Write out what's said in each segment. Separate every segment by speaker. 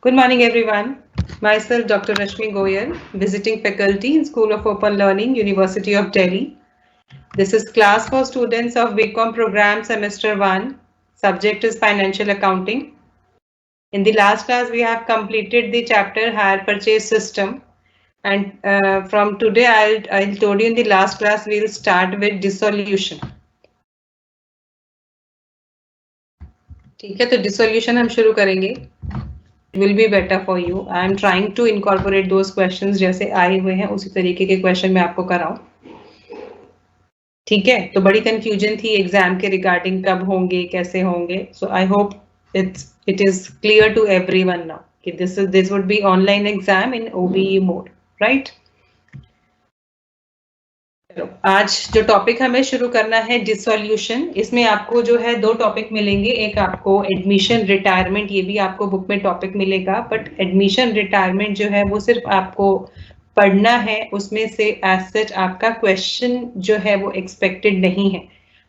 Speaker 1: Good morning, everyone. Myself, Dr. Rashmi Goyal, visiting faculty in School of Open Learning, University of Delhi. This is class for students of BCom program semester 1. Subject is financial accounting. In the last class, we have completed the chapter hire purchase system. And from today, I'll told you in the last class, we'll start with dissolution. ठीक है, तो dissolution हम शुरू करेंगे. will be better for you. I am trying to incorporate those questions जैसे आए हुए हैं उसी तरीके के क्वेश्चन मैं आपको कराऊं. ठीक है, तो बड़ी कंफ्यूजन थी एग्जाम के रिगार्डिंग कब होंगे कैसे होंगे. So I hope it is clear to everyone now कि this would be online exam in OBE mode, right? आज जो टॉपिक हमें शुरू करना है डिसोल्यूशन. इसमें आपको जो है दो टॉपिक मिलेंगे. एक आपको एडमिशन रिटायरमेंट, ये भी आपको बुक में टॉपिक मिलेगा, बट एडमिशन रिटायरमेंट जो है वो सिर्फ आपको पढ़ना है. उसमें से एज सच आपका क्वेश्चन जो है वो एक्सपेक्टेड नहीं है.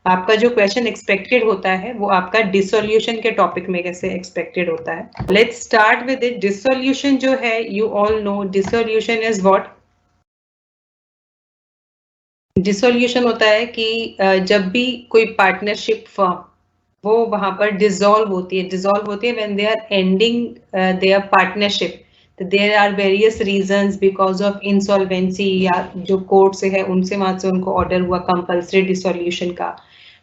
Speaker 1: आपका जो क्वेश्चन एक्सपेक्टेड होता है वो आपका डिसोल्यूशन के टॉपिक में कैसे एक्सपेक्टेड होता है. Let's start with it. Dissolution जो है, you all no dissolution is what. Dissolution होता है कि जब भी कोई पार्टनरशिप फर्म वो वहां पर डिसॉल्व होती है when they are ending their partnership. There are various reasons because of insolvency या जो कोर्ट से है उनसे वहां से उनको ऑर्डर हुआ कंपल्सरी डिसोल्यूशन का.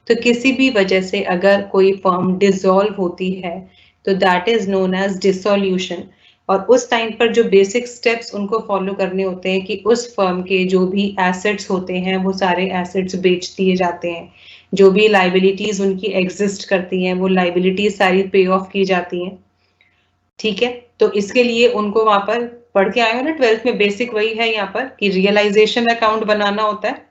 Speaker 1: तो किसी भी वजह से अगर कोई फर्म डिसॉल्व होती है तो that is known as dissolution. और उस टाइम पर जो बेसिक स्टेप्स उनको फॉलो करने होते हैं कि उस फर्म के जो भी एसेट्स होते हैं वो सारे एसेट्स बेच दिए जाते हैं. जो भी लाइबिलिटीज उनकी एग्जिस्ट करती हैं वो लाइबिलिटीज सारी पे ऑफ की जाती हैं. ठीक है, तो इसके लिए उनको वहां पर पढ़ के आए हो ना 12th में. बेसिक वही है यहाँ पर कि रियलाइजेशन अकाउंट बनाना होता है.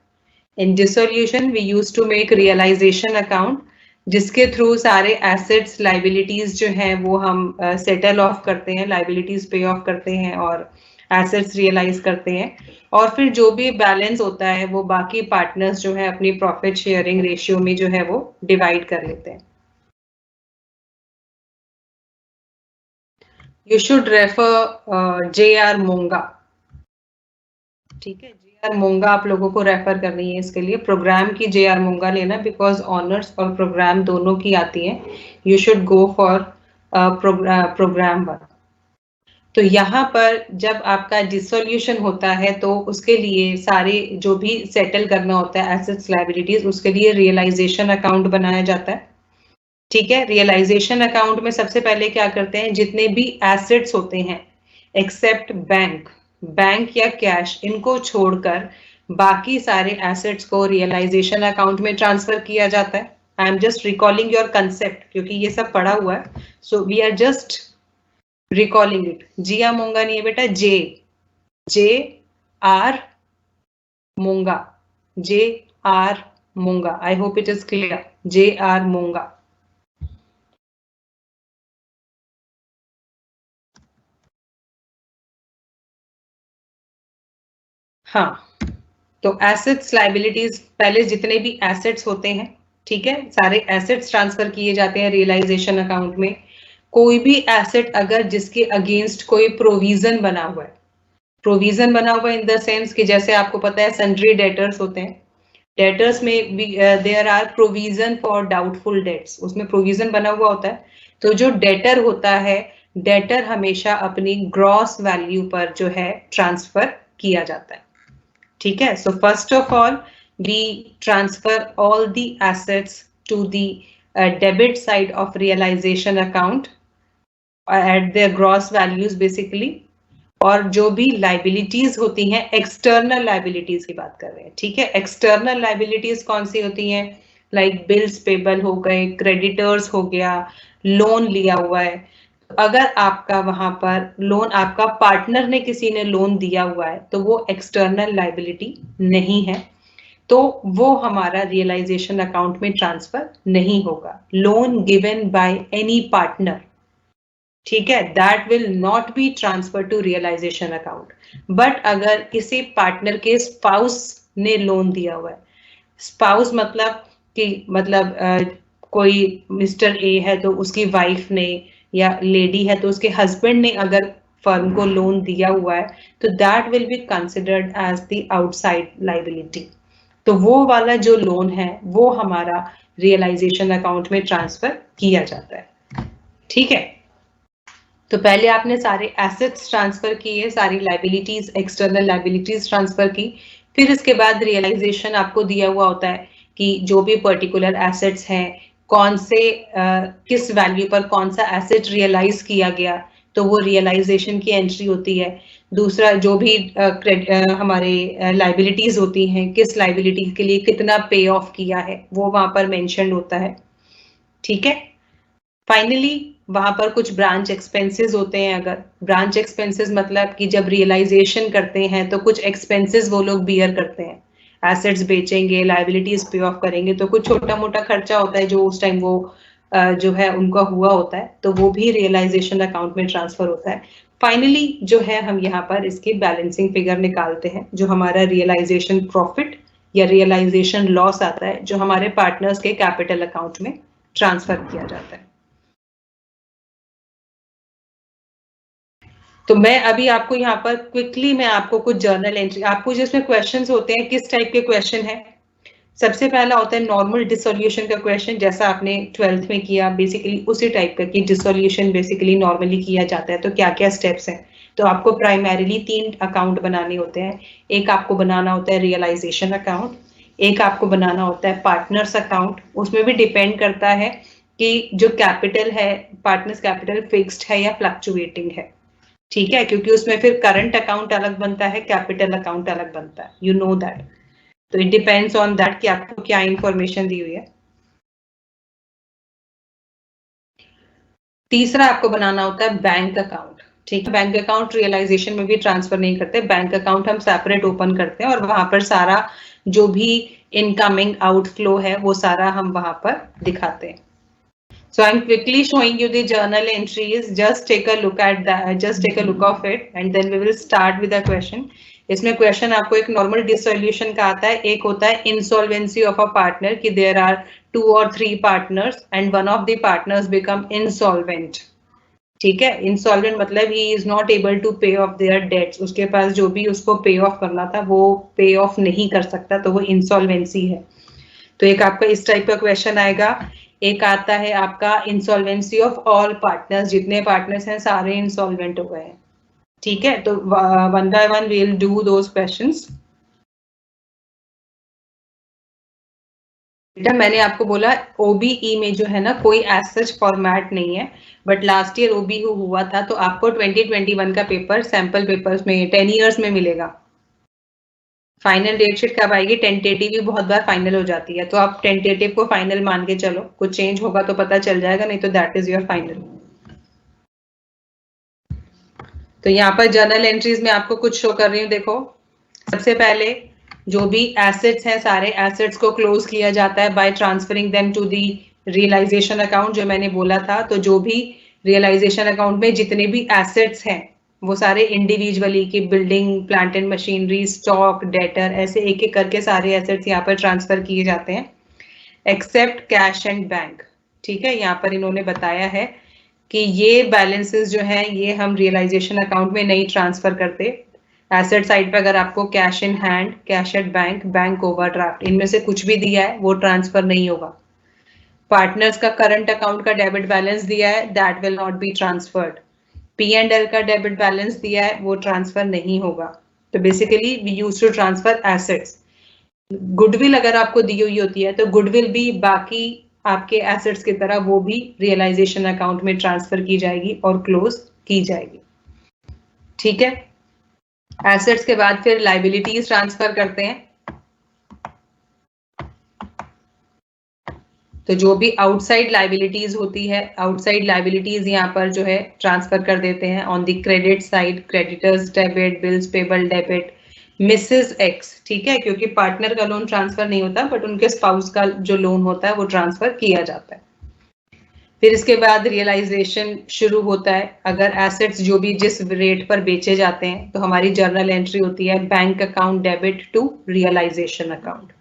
Speaker 1: In dissolution we use to make realisation account जिसके थ्रू सारे एसेट्स लाइबिलिटीज जो हैं वो हम सेटल ऑफ करते हैं, लाइबिलिटीज पे ऑफ करते हैं और एसेट्स रियलाइज करते हैं. और फिर जो भी बैलेंस होता है वो बाकी पार्टनर्स जो है अपनी प्रॉफिट शेयरिंग रेशियो में जो है वो डिवाइड कर लेते हैं. यू शुड रेफर JR मोंगा. ठीक है, JR मोंगा आप लोगों को रेफर करनी है इसके लिए. प्रोग्राम की JR मोंगा लेना बिकॉज ऑनर्स और प्रोग्राम दोनों की आती है. You should go for programme 1. तो यहाँ पर जब आपका डिसोल्यूशन होता है तो उसके लिए सारे जो भी सेटल करना होता है एसेट्स लायबिलिटीज, उसके लिए रियलाइजेशन अकाउंट बनाया जाता है. ठीक है, रियलाइजेशन अकाउंट में सबसे पहले क्या करते हैं, जितने भी एसेट्स होते हैं एक्सेप्ट बैंक या कैश, इनको छोड़कर बाकी सारे एसेट्स को रियलाइजेशन अकाउंट में ट्रांसफर किया जाता है. I am just recalling your concept क्योंकि ये सब पढ़ा हुआ है. So we are just recalling it. Jiya Monga नहीं है बेटा, JR Monga, JR Monga. I hope it is clear. JR Monga. हाँ, तो एसेट्स लाइबिलिटीज, पहले जितने भी एसेट्स होते हैं, ठीक है, सारे एसेट्स ट्रांसफर किए जाते हैं रियलाइजेशन अकाउंट में. कोई भी एसेट अगर जिसके अगेंस्ट कोई प्रोविजन बना हुआ है, प्रोविजन बना हुआ इन द सेंस कि जैसे आपको पता है सन्ड्री डेटर्स होते हैं. डेटर्स में there are provision for doubtful debts, उसमें प्रोविजन बना हुआ होता है. तो जो डेटर होता है, डेटर हमेशा अपनी ग्रॉस वैल्यू पर जो है ट्रांसफर किया जाता है. ठीक है, so first of all we transfer all the assets to the debit side of realisation account at their gross values basically. और जो भी लाइबिलिटीज होती हैं, एक्सटर्नल लाइबिलिटीज की बात कर रहे हैं. ठीक है, एक्सटर्नल लाइबिलिटीज कौन सी होती हैं, लाइक बिल्स पेबल हो गए, क्रेडिटर्स हो गया, लोन लिया हुआ है. अगर आपका वहां पर लोन, आपका पार्टनर ने किसी ने लोन दिया हुआ है तो वो एक्सटर्नल लाइबिलिटी नहीं है, तो वो हमारा रियलाइजेशन अकाउंट में ट्रांसफर नहीं होगा. Loan given by any partner, ठीक है, that will not be transfer to realisation account. But अगर किसी पार्टनर के स्पाउस ने लोन दिया हुआ है, स्पाउस मतलब कि कोई मिस्टर ए है तो उसकी वाइफ ने या लेडी है तो उसके हस्बैंड ने अगर फर्म को लोन दिया हुआ है तो that will be considered as the outside liability. तो वो वाला जो लोन है वो हमारा रियलाइजेशन अकाउंट में ट्रांसफर किया जाता है। ठीक है, तो पहले आपने सारे एसेट्स ट्रांसफर किए, सारी लाइबिलिटीज, एक्सटर्नल लाइबिलिटीज ट्रांसफर की, फिर इसके बाद रियलाइजेशन आपको दिया हुआ होता है कि जो भी पर्टिकुलर एसेट्स हैं कौन से किस वैल्यू पर कौन सा एसेट रियलाइज किया गया, तो वो रियलाइजेशन की एंट्री होती है। दूसरा जो भी हमारे लाइबिलिटीज होती हैं, किस लाइबिलिटी के लिए कितना पे ऑफ किया है वो वहां पर मेंशन होता है। ठीक है, फाइनली वहां पर कुछ ब्रांच एक्सपेंसेस होते हैं। अगर ब्रांच एक्सपेंसेस मतलब कि जब रियलाइजेशन करते हैं तो कुछ एक्सपेंसेस वो लोग बियर करते हैं, एसेट्स बेचेंगे, लाइबिलिटीज पे ऑफ करेंगे, तो कुछ छोटा मोटा खर्चा होता है जो उस टाइम वो जो है उनका हुआ होता है, तो वो भी रियलाइजेशन अकाउंट में ट्रांसफर होता है। फाइनली जो है हम यहाँ पर इसकी बैलेंसिंग फिगर निकालते हैं, जो हमारा रियलाइजेशन प्रॉफिट या रियलाइजेशन लॉस आता है, जो हमारे पार्टनर्स के कैपिटल अकाउंट में ट्रांसफर किया जाता है। तो मैं अभी आपको यहाँ पर क्विकली मैं आपको कुछ जर्नल एंट्री, आपको जिसमें क्वेश्चंस होते हैं किस टाइप के क्वेश्चन है। सबसे पहला होता है नॉर्मल डिसोल्यूशन का क्वेश्चन, जैसा आपने 12th में किया, बेसिकली उसी टाइप का कि डिसोल्यूशन बेसिकली नॉर्मली किया जाता है तो क्या क्या स्टेप्स हैं। तो आपको प्राइमरीली 3 अकाउंट बनाने होते हैं। एक आपको बनाना होता है रियलाइजेशन अकाउंट, एक आपको बनाना होता है पार्टनर्स अकाउंट। उसमें भी डिपेंड करता है कि जो कैपिटल है पार्टनर्स कैपिटल फिक्स्ड है या फ्लक्चुएटिंग है। ठीक है, क्योंकि उसमें फिर करंट अकाउंट अलग बनता है, कैपिटल अकाउंट अलग बनता है, यू नो दैट। तो इट डिपेंड्स ऑन दैट कि आपको क्या इंफॉर्मेशन दी हुई है। तीसरा आपको बनाना होता है बैंक अकाउंट। ठीक है, बैंक अकाउंट रियलाइजेशन में भी ट्रांसफर नहीं करते, बैंक अकाउंट हम सेपरेट ओपन करते हैं और वहां पर सारा जो भी इनकमिंग आउटफ्लो है वो सारा हम वहां पर दिखाते हैं। So I'm quickly showing you the journal entries. Just take a look at that. Just take a look of it, and then we will start with the question. इसमें क्वेश्चन आपको एक नॉर्मल डिसोल्यूशन का आता है, एक होता है insolvency of a partner कि there are 2 or 3 partners and one of the partners become insolvent. ठीक है, इंसॉल्वेंट मतलब he is not able to pay off their debts, उसके पास जो भी उसको पे ऑफ करना था वो पे ऑफ नहीं कर सकता, तो वो इंसॉल्वेंसी है। तो एक आपका इस टाइप का क्वेश्चन आएगा। एक आता है आपका इंसॉल्वेंसी ऑफ ऑल पार्टनर्स, जितने पार्टनर्स हैं सारे इंसॉल्वेंट हो गए हैं। ठीक है, तो one by one we will do those questions. बेटा मैंने आपको बोला ओबीई में जो है ना कोई एज सच फॉर्मेट नहीं है, बट लास्ट ईयर ओबीई हुआ था तो आपको 2021 का पेपर सैंपल पेपर्स में 10 इयर्स में मिलेगा। फाइनल डेट शीट कब आएगी? टेंटेटिव भी बहुत बार फाइनल हो जाती है, तो आप टेंटेटिव को फाइनल मान के चलो, कुछ चेंज होगा तो पता चल जाएगा, नहीं तो दैट इज योर फाइनल। तो यहाँ पर जर्नल एंट्रीज में आपको कुछ शो कर रही हूँ, देखो। सबसे पहले जो भी एसेट्स हैं सारे एसेट्स को क्लोज किया जाता है by transferring them to the realisation account, जो मैंने बोला था। तो जो भी रियलाइजेशन अकाउंट में जितने भी एसेट्स हैं वो सारे इंडिविजुअली की building, plant and machinery, stock, debtor, ऐसे एक एक करके सारे एसेट्स यहाँ पर ट्रांसफर किए जाते हैं, एक्सेप्ट कैश एंड बैंक। ठीक है, यहाँ पर इन्होंने बताया है कि ये बैलेंसेस जो हैं ये हम रियलाइजेशन अकाउंट में नहीं ट्रांसफर करते। एसेट साइड पे अगर आपको cash in hand, cash at bank, bank overdraft, इनमें से कुछ भी दिया है वो ट्रांसफर नहीं होगा। पार्टनर्स का करंट अकाउंट का डेबिट बैलेंस दिया है, that will not be transferred. P&L का डेबिट बैलेंस दिया है वो ट्रांसफर नहीं होगा। तो basically we use to transfer assets. Goodwill अगर आपको दी हुई होती है तो गुडविल भी बाकी आपके एसेट्स की तरह वो भी रियलाइजेशन अकाउंट में ट्रांसफर की जाएगी और क्लोज की जाएगी। ठीक है, एसेट्स के बाद फिर लाइबिलिटीज ट्रांसफर करते हैं। तो जो भी आउटसाइड लाइबिलिटीज होती है, आउटसाइड लाइबिलिटीज यहाँ पर जो है ट्रांसफर कर देते हैं on the credit side, creditors debit, bills payable debit, Mrs x. ठीक है, क्योंकि पार्टनर का लोन ट्रांसफर नहीं होता बट उनके स्पाउस का जो लोन होता है वो ट्रांसफर किया जाता है। फिर इसके बाद रियलाइजेशन शुरू होता है। अगर एसेट्स जो भी जिस रेट पर बेचे जाते हैं तो हमारी जर्नल एंट्री होती है bank account debit to realisation account.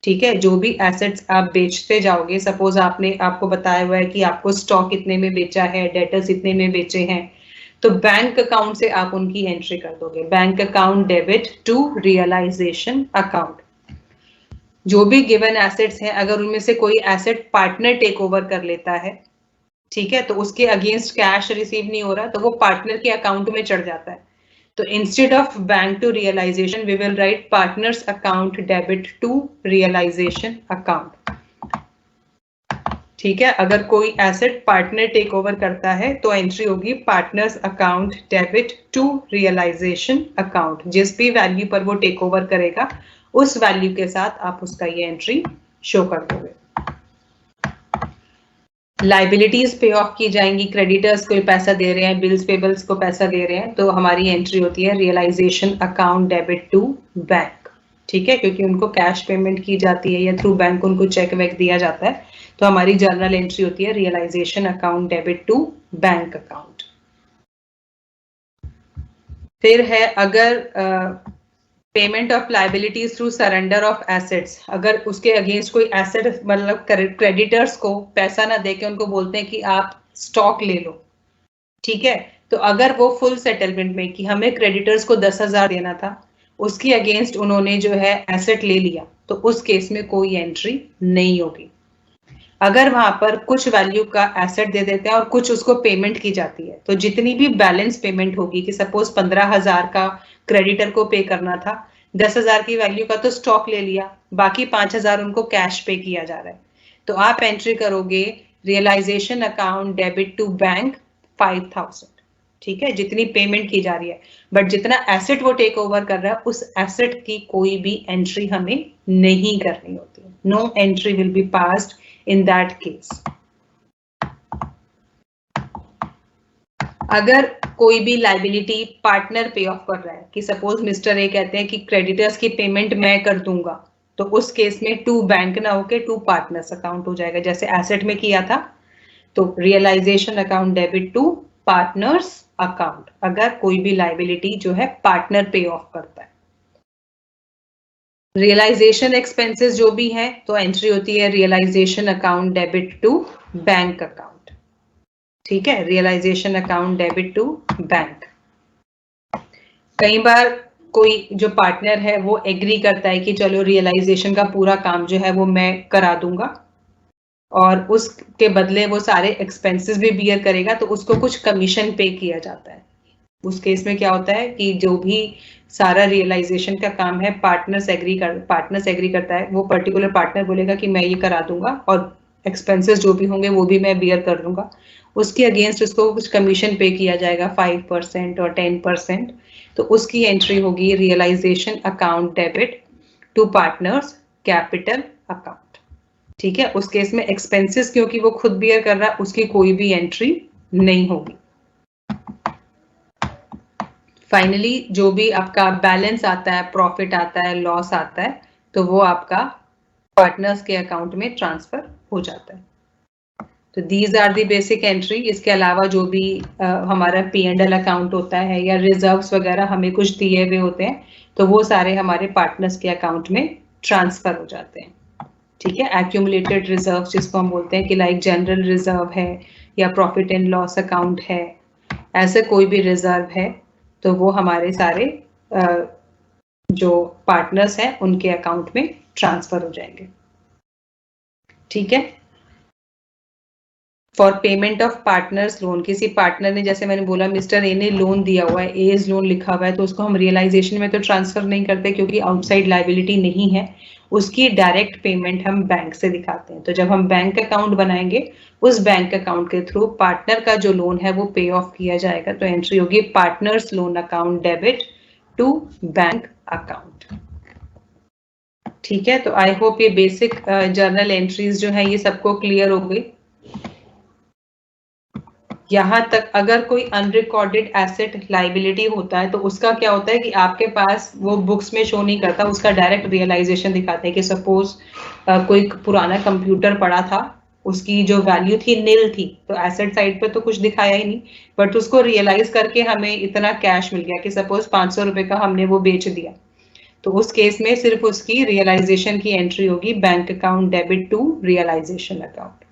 Speaker 1: ठीक है, जो भी एसेट्स आप बेचते जाओगे, सपोज आपको बताया हुआ है कि आपको स्टॉक इतने में बेचा है, डेटर्स इतने में बेचे हैं, तो बैंक अकाउंट से आप उनकी एंट्री कर दोगे, bank account debit to realisation account. जो भी गिवन एसेट्स हैं, अगर उनमें से कोई एसेट पार्टनर टेक ओवर कर लेता है, ठीक है, तो उसके अगेंस्ट कैश रिसीव नहीं हो रहा, तो वो पार्टनर के अकाउंट में चढ़ जाता है। तो instead of bank to realisation we will write partners account debit to realisation account. ठीक है, अगर कोई एसेट पार्टनर टेक ओवर करता है तो एंट्री होगी partners account debit to realisation account. जिस भी वैल्यू पर वो टेक ओवर करेगा उस वैल्यू के साथ आप उसका ये एंट्री शो कर दोगे। लाइबिलिटीज पे ऑफ की जाएंगी, क्रेडिटर्स को पैसा दे रहे हैं, बिल्स पेबल्स को पैसा दे रहे हैं, तो हमारी एंट्री होती है realisation account debit to bank. ठीक है, क्योंकि उनको कैश पेमेंट की जाती है या थ्रू बैंक उनको चेक वेक दिया जाता है, तो हमारी जर्नल एंट्री होती है realisation account debit to bank account. फिर है अगर payment of liabilities through surrender of assets, अगर उसके अगेंस्ट कोई एसेट, मतलब क्रेडिटर्स को पैसा ना देके उनको बोलते हैं कि आप स्टॉक ले लो, ठीक है, तो अगर वो फुल सेटलमेंट में कि हमें क्रेडिटर्स को 10,000 देना था, उसके अगेंस्ट उन्होंने जो है एसेट ले लिया, तो उस केस में कोई एंट्री नहीं होगी। अगर वहां पर कुछ वैल्यू का एसेट दे देते हैं और कुछ उसको पेमेंट की जाती है, तो जितनी भी बैलेंस पेमेंट होगी, कि सपोज 15,000 का क्रेडिटर को पे करना था, 10,000 की वैल्यू का तो स्टॉक ले लिया, बाकी 5,000 उनको कैश पे किया जा रहा है, तो आप एंट्री करोगे realisation account debit to bank 5,000। ठीक है, जितनी पेमेंट की जा रही है, बट जितना एसेट वो टेक ओवर कर रहा है उस एसेट की कोई भी एंट्री हमें नहीं करनी होती। No entry will be passed in that case। अगर कोई भी लाइबिलिटी पार्टनर पे ऑफ कर रहा है, कि सपोज मिस्टर ए कहते हैं कि क्रेडिटर्स की पेमेंट मैं कर दूंगा, तो उस केस में टू बैंक ना होके टू पार्टनर्स अकाउंट हो जाएगा, जैसे एसेट में किया था। तो realisation account debit to partners account, अगर कोई भी लाइबिलिटी जो है पार्टनर पे ऑफ करता है। रियलाइजेशन एक्सपेंसेस जो भी है, तो एंट्री होती है realisation account debit to bank account. ठीक है, realisation account debit to bank. कई बार कोई जो पार्टनर है वो एग्री करता है कि चलो रियलाइजेशन का पूरा काम जो है वो मैं करा दूंगा, और उसके बदले वो सारे एक्सपेंसेस भी बियर करेगा, तो उसको कुछ कमीशन पे किया जाता है। उस केस में क्या होता है कि जो भी सारा रियलाइजेशन का काम है पार्टनर्स एग्री करता है, वो पर्टिकुलर पार्टनर बोलेगा कि मैं ये करा दूंगा और एक्सपेंसेस जो भी होंगे वो भी मैं बियर कर दूंगा, उसके अगेंस्ट उसको कुछ कमीशन पे किया जाएगा 5% और 10%, तो उसकी एंट्री होगी realisation account debit to partners capital account. ठीक है, उस केस में एक्सपेंसेस क्योंकि वो खुद बियर कर रहा है, उसकी कोई भी एंट्री नहीं होगी। फाइनली जो भी आपका बैलेंस आता है, प्रॉफिट आता है, लॉस आता है, तो वो आपका पार्टनर्स के अकाउंट में ट्रांसफर हो जाता है। तो these are the basic entry. इसके अलावा जो भी हमारा P&L अकाउंट होता है या रिजर्व्स वगैरह हमें कुछ दिए हुए होते हैं, तो वो सारे हमारे पार्टनर्स के अकाउंट में ट्रांसफर हो जाते हैं। ठीक है, एक्यूमुलेटेड रिजर्व जिसको हम बोलते हैं कि लाइक जनरल रिजर्व है या प्रॉफिट एंड लॉस अकाउंट है, ऐसे कोई भी रिजर्व है, तो वो हमारे सारे जो पार्टनर्स हैं उनके अकाउंट में ट्रांसफर हो जाएंगे। ठीक है, for payment of partners loan, किसी पार्टनर ने, जैसे मैंने बोला मिस्टर ए ने लोन दिया हुआ है, एज लोन लिखा हुआ है, तो उसको हम रियलाइजेशन में तो ट्रांसफर नहीं करते क्योंकि आउटसाइड लाइबिलिटी नहीं है, उसकी डायरेक्ट पेमेंट हम बैंक से दिखाते हैं। तो जब हम बैंक अकाउंट बनाएंगे, उस बैंक अकाउंट के थ्रू पार्टनर का जो लोन है वो पे ऑफ किया जाएगा, तो एंट्री होगी partners loan account debit to bank account. ठीक है, तो आई होप ये बेसिक जर्नल एंट्रीज जो है ये सबको क्लियर हो गई। यहाँ तक अगर कोई अनरिकॉर्डेड एसेट लाइबिलिटी होता है, तो उसका क्या होता है कि आपके पास वो बुक्स में शो नहीं करता, उसका डायरेक्ट रियलाइजेशन दिखाते हैं। कि सपोज कोई पुराना कंप्यूटर पड़ा था, उसकी जो वैल्यू थी नील थी, तो एसेट साइड पे तो कुछ दिखाया ही नहीं, बट उसको रियलाइज करके हमें इतना कैश मिल गया कि सपोज 500 रुपए का हमने वो बेच दिया, तो उस केस में सिर्फ उसकी रियलाइजेशन की एंट्री होगी, bank account debit to realisation account.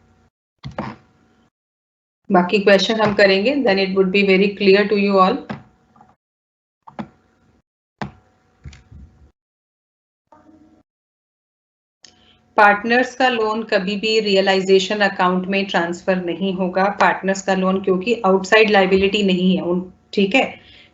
Speaker 1: बाकी क्वेश्चन हम करेंगे, then it would be very clear to you all. Partners का लोन कभी भी रियलाइजेशन अकाउंट में ट्रांसफर नहीं होगा। पार्टनर्स का लोन क्योंकि आउटसाइड लाइबिलिटी नहीं है, ठीक है।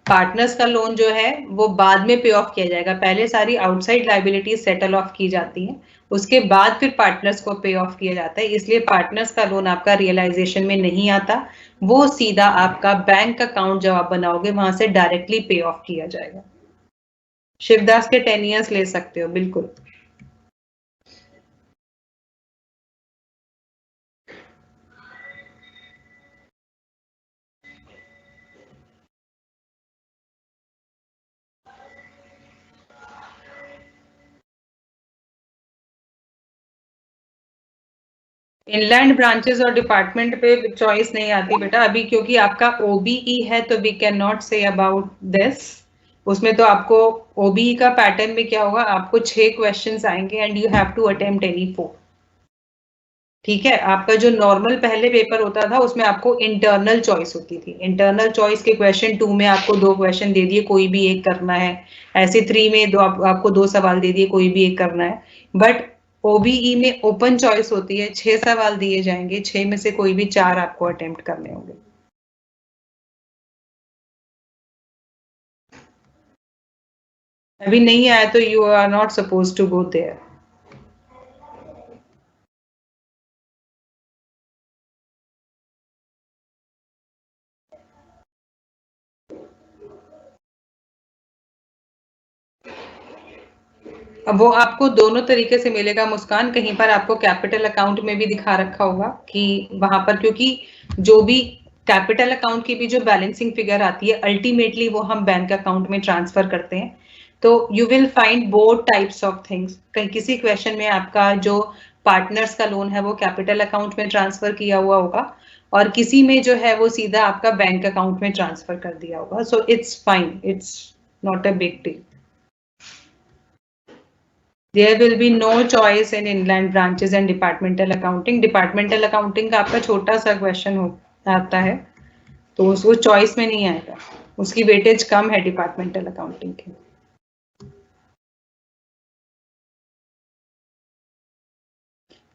Speaker 1: पार्टनर्स का लोन जो है वो बाद में पे ऑफ किया जाएगा, पहले सारी आउटसाइड लाइबिलिटी सेटल ऑफ की जाती है, उसके बाद फिर पार्टनर्स को पे ऑफ किया जाता है। इसलिए पार्टनर्स का लोन आपका रियलाइजेशन में नहीं आता, वो सीधा आपका बैंक अकाउंट जब आप बनाओगे वहां से डायरेक्टली पे ऑफ किया जाएगा। शिवदास के 10 ईयर्स ले सकते हो, बिल्कुल। इनलैंड ब्रांचेस और डिपार्टमेंट पे चॉइस नहीं आती बेटा अभी, क्योंकि आपका ओबीई है, तो we can not say about this. उसमें तो आपको ओबीई का पैटर्न में क्या होगा, आपको 6 क्वेश्चंस आएंगे and you have to attempt any 4। ठीक है, आपका जो नॉर्मल पहले पेपर होता था उसमें आपको इंटरनल चॉइस होती थी। इंटरनल चॉइस के क्वेश्चन 2 में आपको 2 क्वेश्चन दे दिए, कोई भी एक करना है। ऐसे 3 में आपको 2 सवाल दे दिए, कोई भी एक करना है। बट ओबीई में ओपन चॉइस होती है, 6 सवाल दिए जाएंगे, 6 में से कोई भी 4 आपको अटेम्प्ट करने होंगे। अभी नहीं आया तो you are not suppose to go there. अब वो आपको दोनों तरीके से मिलेगा मुस्कान, कहीं पर आपको कैपिटल अकाउंट में भी दिखा रखा होगा कि वहां पर, क्योंकि जो भी कैपिटल अकाउंट की भी जो बैलेंसिंग फिगर आती है अल्टीमेटली वो हम बैंक अकाउंट में ट्रांसफर करते हैं। तो you will find both types of things. कहीं किसी क्वेश्चन में आपका जो पार्टनर्स का लोन है वो कैपिटल अकाउंट में ट्रांसफर किया हुआ होगा, और किसी में जो है वो सीधा आपका बैंक अकाउंट में ट्रांसफर कर दिया होगा। So it's fine, it's not a big deal. There will be no choice in inland branches and departmental accounting. Departmental accounting का आपका छोटा सा क्वेश्चन आता है, तो उसको चॉइस में नहीं आएगा, उसकी वेटेज कम है डिपार्टमेंटल अकाउंटिंग की।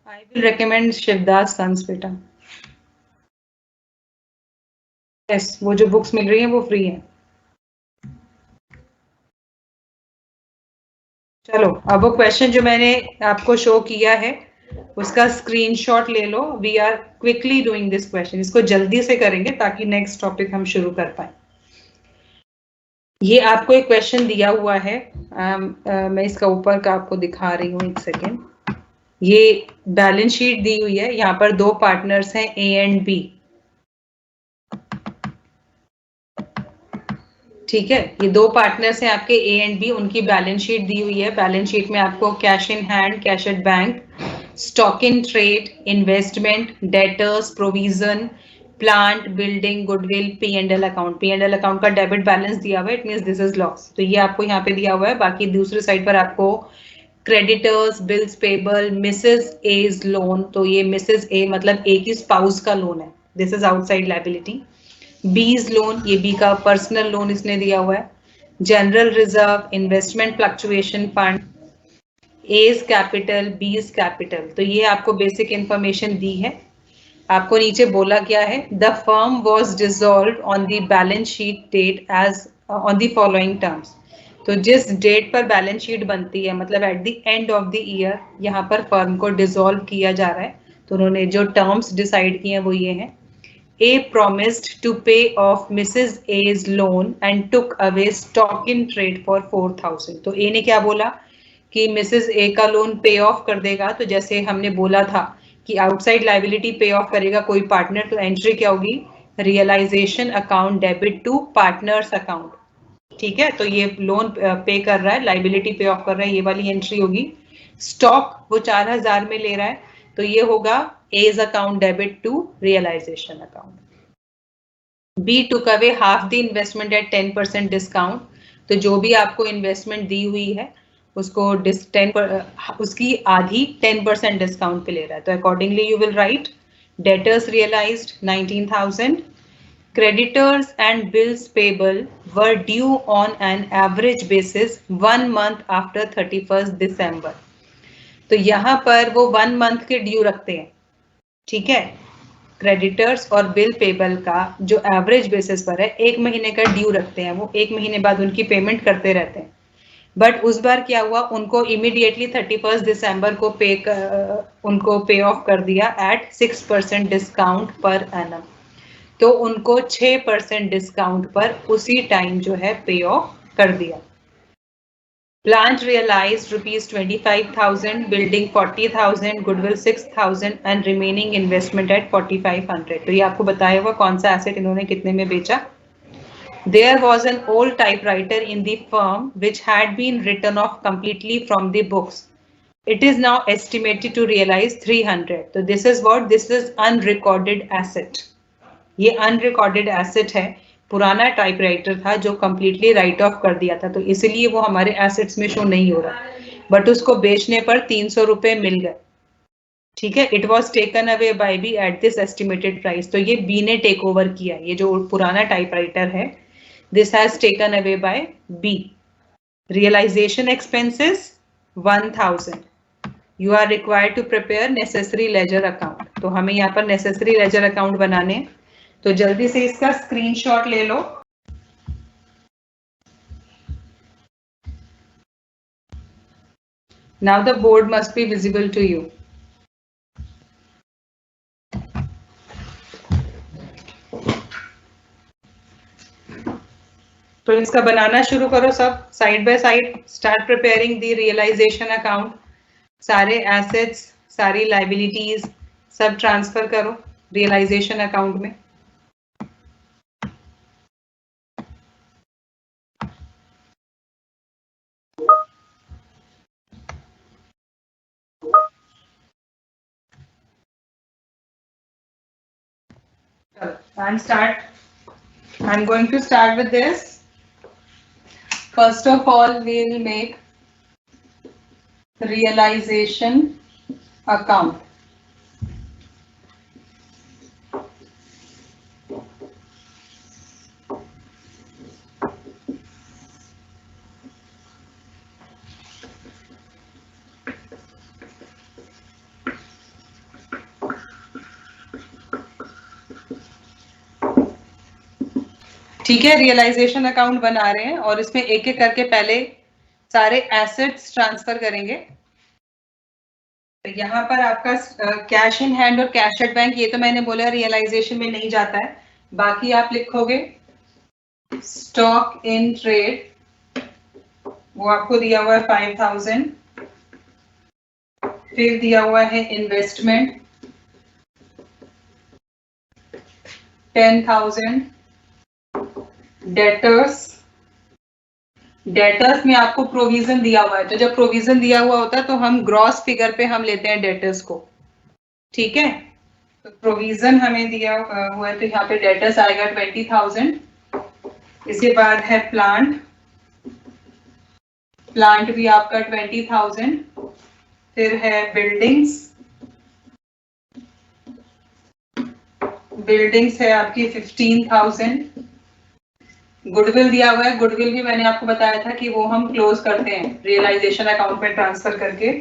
Speaker 1: I will recommend Shivdas sons बेटा। यस, वो जो बुक्स मिल रही हैं वो फ्री है। चलो, अब वो क्वेश्चन जो मैंने आपको शो किया है उसका स्क्रीनशॉट ले लो। We are quickly doing this question, इसको जल्दी से करेंगे ताकि नेक्स्ट टॉपिक हम शुरू कर पाए। ये आपको एक क्वेश्चन दिया हुआ है, मैं इसका ऊपर का आपको दिखा रही हूँ, एक सेकेंड। ये बैलेंस शीट दी हुई है, यहाँ पर 2 पार्टनर्स हैं ए एंड बी। ठीक है, ये 2 पार्टनर्स हैं आपके ए एंड बी, उनकी बैलेंस शीट दी हुई है। बैलेंस शीट में आपको cash in hand, cash at bank, stock in trade, investment, debtors, provision, plant, building, goodwill, P and L account. P and L account का debit balance दिया हुआ है, it means this is loss, तो ये आपको यहाँ पे दिया हुआ है। बाकी दूसरी साइड पर आपको creditors, bills payable, Mrs A's loan, तो ये मिसेस ए मतलब ए की स्पाउस का लोन है, this is outside liability. B's loan, ये बी का पर्सनल लोन इसने दिया हुआ है। General reserve, investment fluctuation fund, A's capital, B's capital, तो ये आपको बेसिक इंफॉर्मेशन दी है। आपको नीचे बोला गया है the firm was dissolve on the balance sheet date as on the following terms. तो जिस डेट पर बैलेंस शीट बनती है, मतलब at the end of the year, यहाँ पर फर्म को डिसॉल्व किया जा रहा है। तो उन्होंने जो टर्म्स डिसाइड किए हैं वो ये हैं। A promised to pay off Mrs. A's loan and took away stock in trade for 4,000. तो A ने क्या बोला कि मिसेस ए का लोन पे ऑफ कर देगा। तो जैसे हमने बोला था कि आउटसाइड लाइबिलिटी पे ऑफ करेगा कोई पार्टनर, तो एंट्री क्या होगी, realisation account debit to partners account. ठीक है, तो ये लोन पे कर रहा है, लाइबिलिटी पे ऑफ कर रहा है, ये वाली एंट्री होगी। स्टॉक वो 4,000 में ले रहा है, तो ये होगा A's account debit to realization account. B took away half the investment at 10% discount. तो जो भी आपको इन्वेस्टमेंट दी हुई है उसको उसकी आधी 10% डिस्काउंट पे ले रहा है, तो accordingly you will write debtors realised 19,000, creditors and bills payable were due on an average basis 1 month after 31st December. तो यहाँ पर वो 1 month के ड्यू रखते हैं, ठीक है। क्रेडिटर्स और बिल पेबल का जो एवरेज बेसिस पर है 1 महीने का ड्यू रखते हैं, वो 1 महीने बाद उनकी पेमेंट करते रहते हैं। बट उस बार क्या हुआ, उनको इमीडिएटली 31 दिसंबर को उनको पे ऑफ कर दिया एट 6% डिस्काउंट पर एनम, तो उनको 6% डिस्काउंट पर उसी टाइम जो है पे ऑफ कर दिया। Plant realised ₹25,000, building 40,000, goodwill 6,000 and remaining investment at 4,500। तो ये आपको बताया हुआ कौन सा एसेट इन्होंने कितने में बेचा। There was an old typewriter in the firm which had been written off completely from the books. It is now estimated to realize 300. So this is what? This is unrecorded asset. ये unrecorded asset है, पुराना typewriter था जो completely right of कर दिया था, तो इसलिए वो हमारे एसेट्स में शो नहीं हो रहा, बट उसको बेचने पर 300 रुपए मिल गए, ठीक है। It was taken away by B at this estimated price, तो ये बी ने टेक ओवर किया, ये जो पुराना टाइपराइटर है, this has taken away by B. Realisation expenses 1,000, you are required to prepare necessary ledger account, तो हमें यहाँ पर नेसेसरी लेजर अकाउंट बनाने, तो जल्दी से इसका स्क्रीनशॉट ले लो। Now the board must be visible to you. तो इसका बनाना शुरू करो सब, side by side start preparing the realisation account. सारे एसेट्स, सारी लाइबिलिटीज सब ट्रांसफर करो रियलाइजेशन अकाउंट में। I'm going to start with this. First of all, we will make realization account. ठीक है, रियलाइजेशन अकाउंट बना रहे हैं और इसमें एक एक करके पहले सारे एसेट्स ट्रांसफर करेंगे। तो यहाँ पर आपका कैश इन हैंड और कैश एट बैंक, ये तो मैंने बोला रियलाइजेशन में नहीं जाता है, बाकी आप लिखोगे स्टॉक इन ट्रेड, वो आपको दिया हुआ है 5,000, फिर दिया हुआ है इन्वेस्टमेंट 10,000, डेटर्स में आपको प्रोविजन दिया हुआ है, तो जब प्रोविजन दिया हुआ होता है तो हम ग्रॉस फिगर पे हम लेते हैं डेटर्स को, ठीक है। तो प्रोविजन हमें दिया हुआ है, तो यहाँ पे डेटर्स आएगा 20,000। इसके बाद है प्लांट भी आपका 20,000, फिर है बिल्डिंग्स है आपकी 15,000, गुडविल दिया हुआ है, गुडविल भी मैंने आपको बताया था कि वो हम क्लोज करते हैं रियलाइजेशन अकाउंट में ट्रांसफर करके,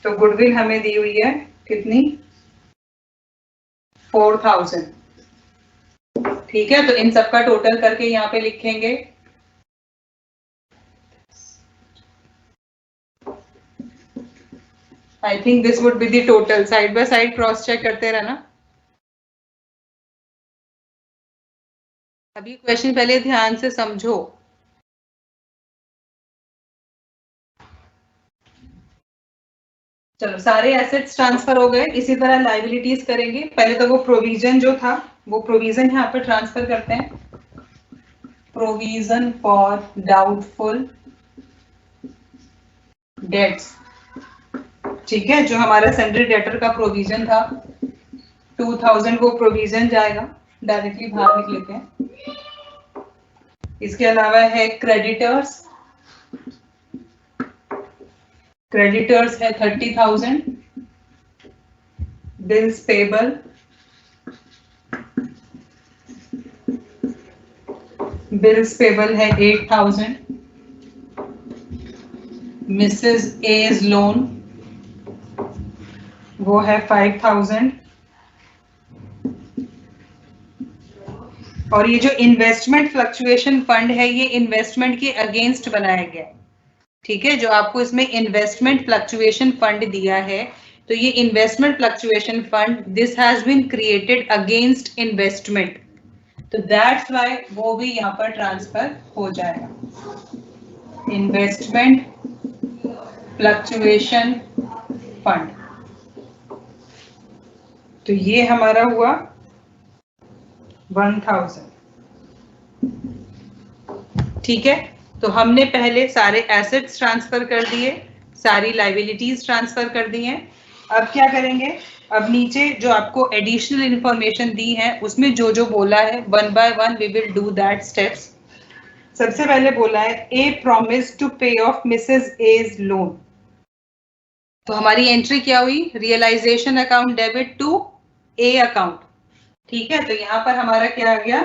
Speaker 1: तो गुडविल हमें दी हुई है कितनी 4,000, ठीक है। तो इन सबका टोटल करके यहाँ पे लिखेंगे I think this would be the total, side by side cross check करते रहना। अभी क्वेश्चन पहले ध्यान से समझो। चलो सारे एसेट्स ट्रांसफर हो गए, इसी तरह लाइबिलिटीज करेंगे। पहले तो वो प्रोविजन जो था, वो प्रोविजन यहाँ पर ट्रांसफर करते हैं, प्रोविजन फॉर डाउटफुल डेट्स, ठीक है, जो हमारा सेंट्रल डेटर का प्रोविजन था 2,000, वो प्रोविजन जाएगा, डायरेक्टली बाहर लिख लेते हैं। इसके अलावा है क्रेडिटर्स क्रेडिटर्स है 30,000, बिल्स पेबल है 8,000, मिसेस एज लोन वो है 5,000, और ये जो इन्वेस्टमेंट फ्लक्चुएशन फंड है ये इन्वेस्टमेंट के अगेंस्ट बनाया गया है, ठीक है। जो आपको इसमें इन्वेस्टमेंट फ्लक्चुएशन फंड दिया है, तो ये investment fluctuation fund this has been created against investment, तो दैट्स व्हाई वो भी यहाँ पर ट्रांसफर हो जाएगा। इन्वेस्टमेंट फ्लक्चुएशन फंड, तो ये हमारा हुआ 1,000, ठीक है। तो हमने पहले सारे एसेट्स ट्रांसफर कर दिए, सारी लाइबिलिटीज ट्रांसफर कर दी हैं। अब क्या करेंगे, अब नीचे जो आपको एडिशनल इंफॉर्मेशन दी है उसमें जो जो बोला है one by one we will do that steps. सबसे पहले बोला है a promise to pay off Mrs A's loan, तो हमारी एंट्री क्या हुई, realisation account debit to A account, ठीक है। तो यहां पर हमारा क्या आ गया,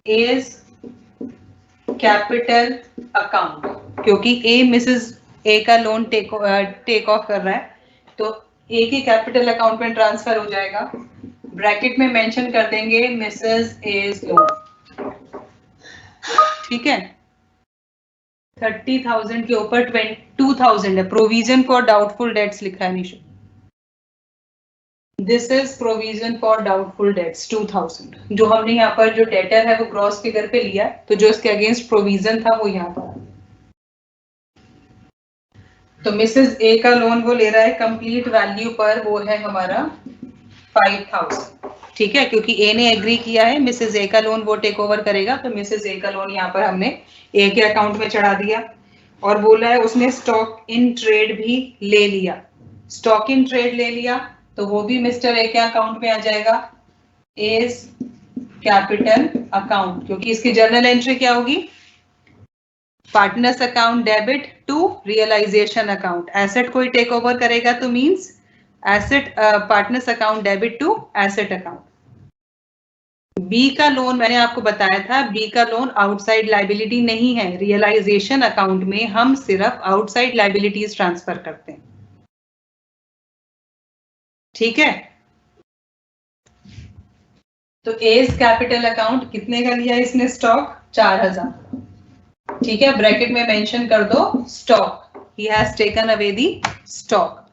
Speaker 1: एज कैपिटल अकाउंट, क्योंकि ए मिसेस ए का लोन टेक ऑफ कर रहा है, तो ए के कैपिटल अकाउंट में ट्रांसफर हो जाएगा। ब्रैकेट में मेंशन कर देंगे मिसेस एज लोन, ठीक है। 30,000 के ऊपर 22,000 है, प्रोविजन फॉर डाउटफुल डेट्स लिखा है Nishu, this is provision for doubtful dates 2000, जो हमने यहाँ पर जो डेटर है वो ग्रॉस फिगर पे लिया, तो जो इसके अगेंस्ट प्रोविजन था वो यहाँ पर। तो मिसेस ए का लोन वो ले रहा है कंप्लीट वैल्यू पर, वो है हमारा 5,000, ठीक है, क्योंकि ए ने एग्री किया है मिसेस ए का लोन वो टेक ओवर करेगा, तो मिसेस ए का लोन यहाँ पर हमने ए के अकाउंट में चढ़ा दिया। और बोला है उसने स्टॉक इन ट्रेड भी ले लिया, स्टॉक इन ट्रेड ले लिया, तो वो भी मिस्टर ए के अकाउंट में आ जाएगा एज कैपिटल अकाउंट, क्योंकि इसकी जर्नल एंट्री क्या होगी, partners account debit to realisation account, asset कोई टेक ओवर करेगा तो means asset partners account debit to asset account. B का लोन मैंने आपको बताया था, बी का लोन आउटसाइड लाइबिलिटी नहीं है, रियलाइजेशन अकाउंट में हम सिर्फ आउटसाइड लाइबिलिटीज ट्रांसफर करते हैं, ठीक है। तो एज कैपिटल अकाउंट कितने का लिया इसने स्टॉक, 4,000, ठीक है। ब्रैकेट में मेंशन कर दो stock, he has taken away the stock.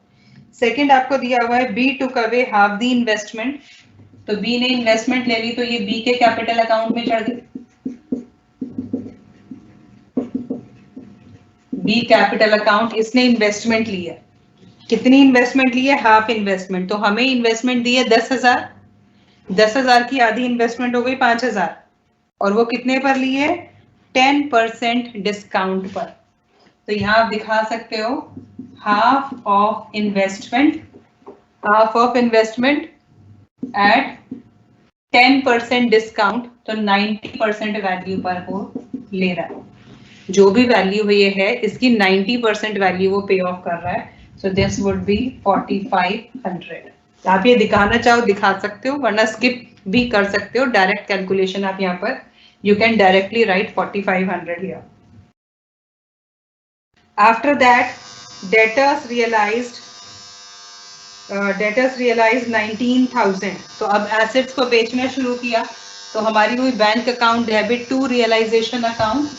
Speaker 1: Second आपको दिया हुआ है बी टुक अवे हाफ दी इन्वेस्टमेंट, तो बी ने इन्वेस्टमेंट ले ली, तो ये बी के कैपिटल अकाउंट में चढ़ गई, बी कैपिटल अकाउंट, इसने इन्वेस्टमेंट ली है, कितनी इन्वेस्टमेंट ली है, हाफ इन्वेस्टमेंट, तो हमें इन्वेस्टमेंट दी है 10,000, 10,000 की आधी इन्वेस्टमेंट हो गई 5,000, और वो कितने पर ली है, 10% डिस्काउंट पर। तो यहाँ आप दिखा सकते हो half of investment at 10% discount, तो 90% वैल्यू पर वो ले रहा है, जो भी वैल्यू ये है इसकी 90% वैल्यू वो पे ऑफ कर रहा है, सो दिस वुड बी 4,500। आप ये दिखाना चाहो दिखा सकते हो, वरना स्किप भी कर सकते हो, डायरेक्ट कैलकुलेशन आप यहाँ पर you can directly write 4,500 here. After that, debtors realized 19,000, तो अब एसेट्स को बेचना शुरू किया, तो हमारी हुई bank account debit to realisation account,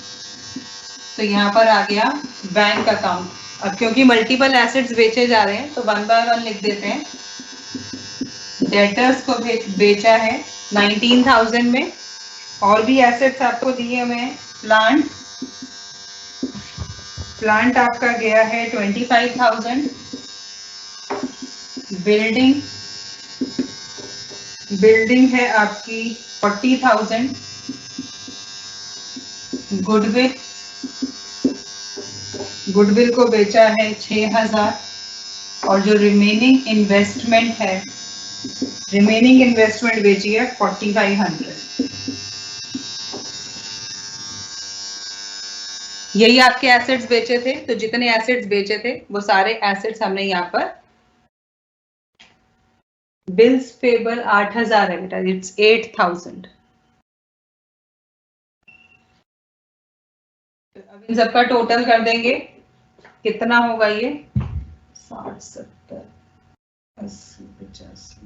Speaker 1: तो यहाँ पर आ गया बैंक अकाउंट। अब क्योंकि मल्टीपल एसेट्स बेचे जा रहे हैं तो वन बाय वन लिख देते हैं, डेटर्स को बेचा है 19,000 में, और भी एसेट्स आपको दिए हुए हैं, प्लांट आपका गया है 25,000, बिल्डिंग है आपकी 40,000, गुडविल को बेचा है 6,000, और जो रिमेनिंग इन्वेस्टमेंट बेची है 4,500। यही आपके एसेट्स बेचे थे, तो जितने एसेट्स बेचे थे वो सारे एसेट्स हमने यहाँ पर बिल्स पेबल 8000 है बेटा, इट्स 8000। अब इन सबका टोटल कर देंगे, कितना होगा ये 60 70 80 85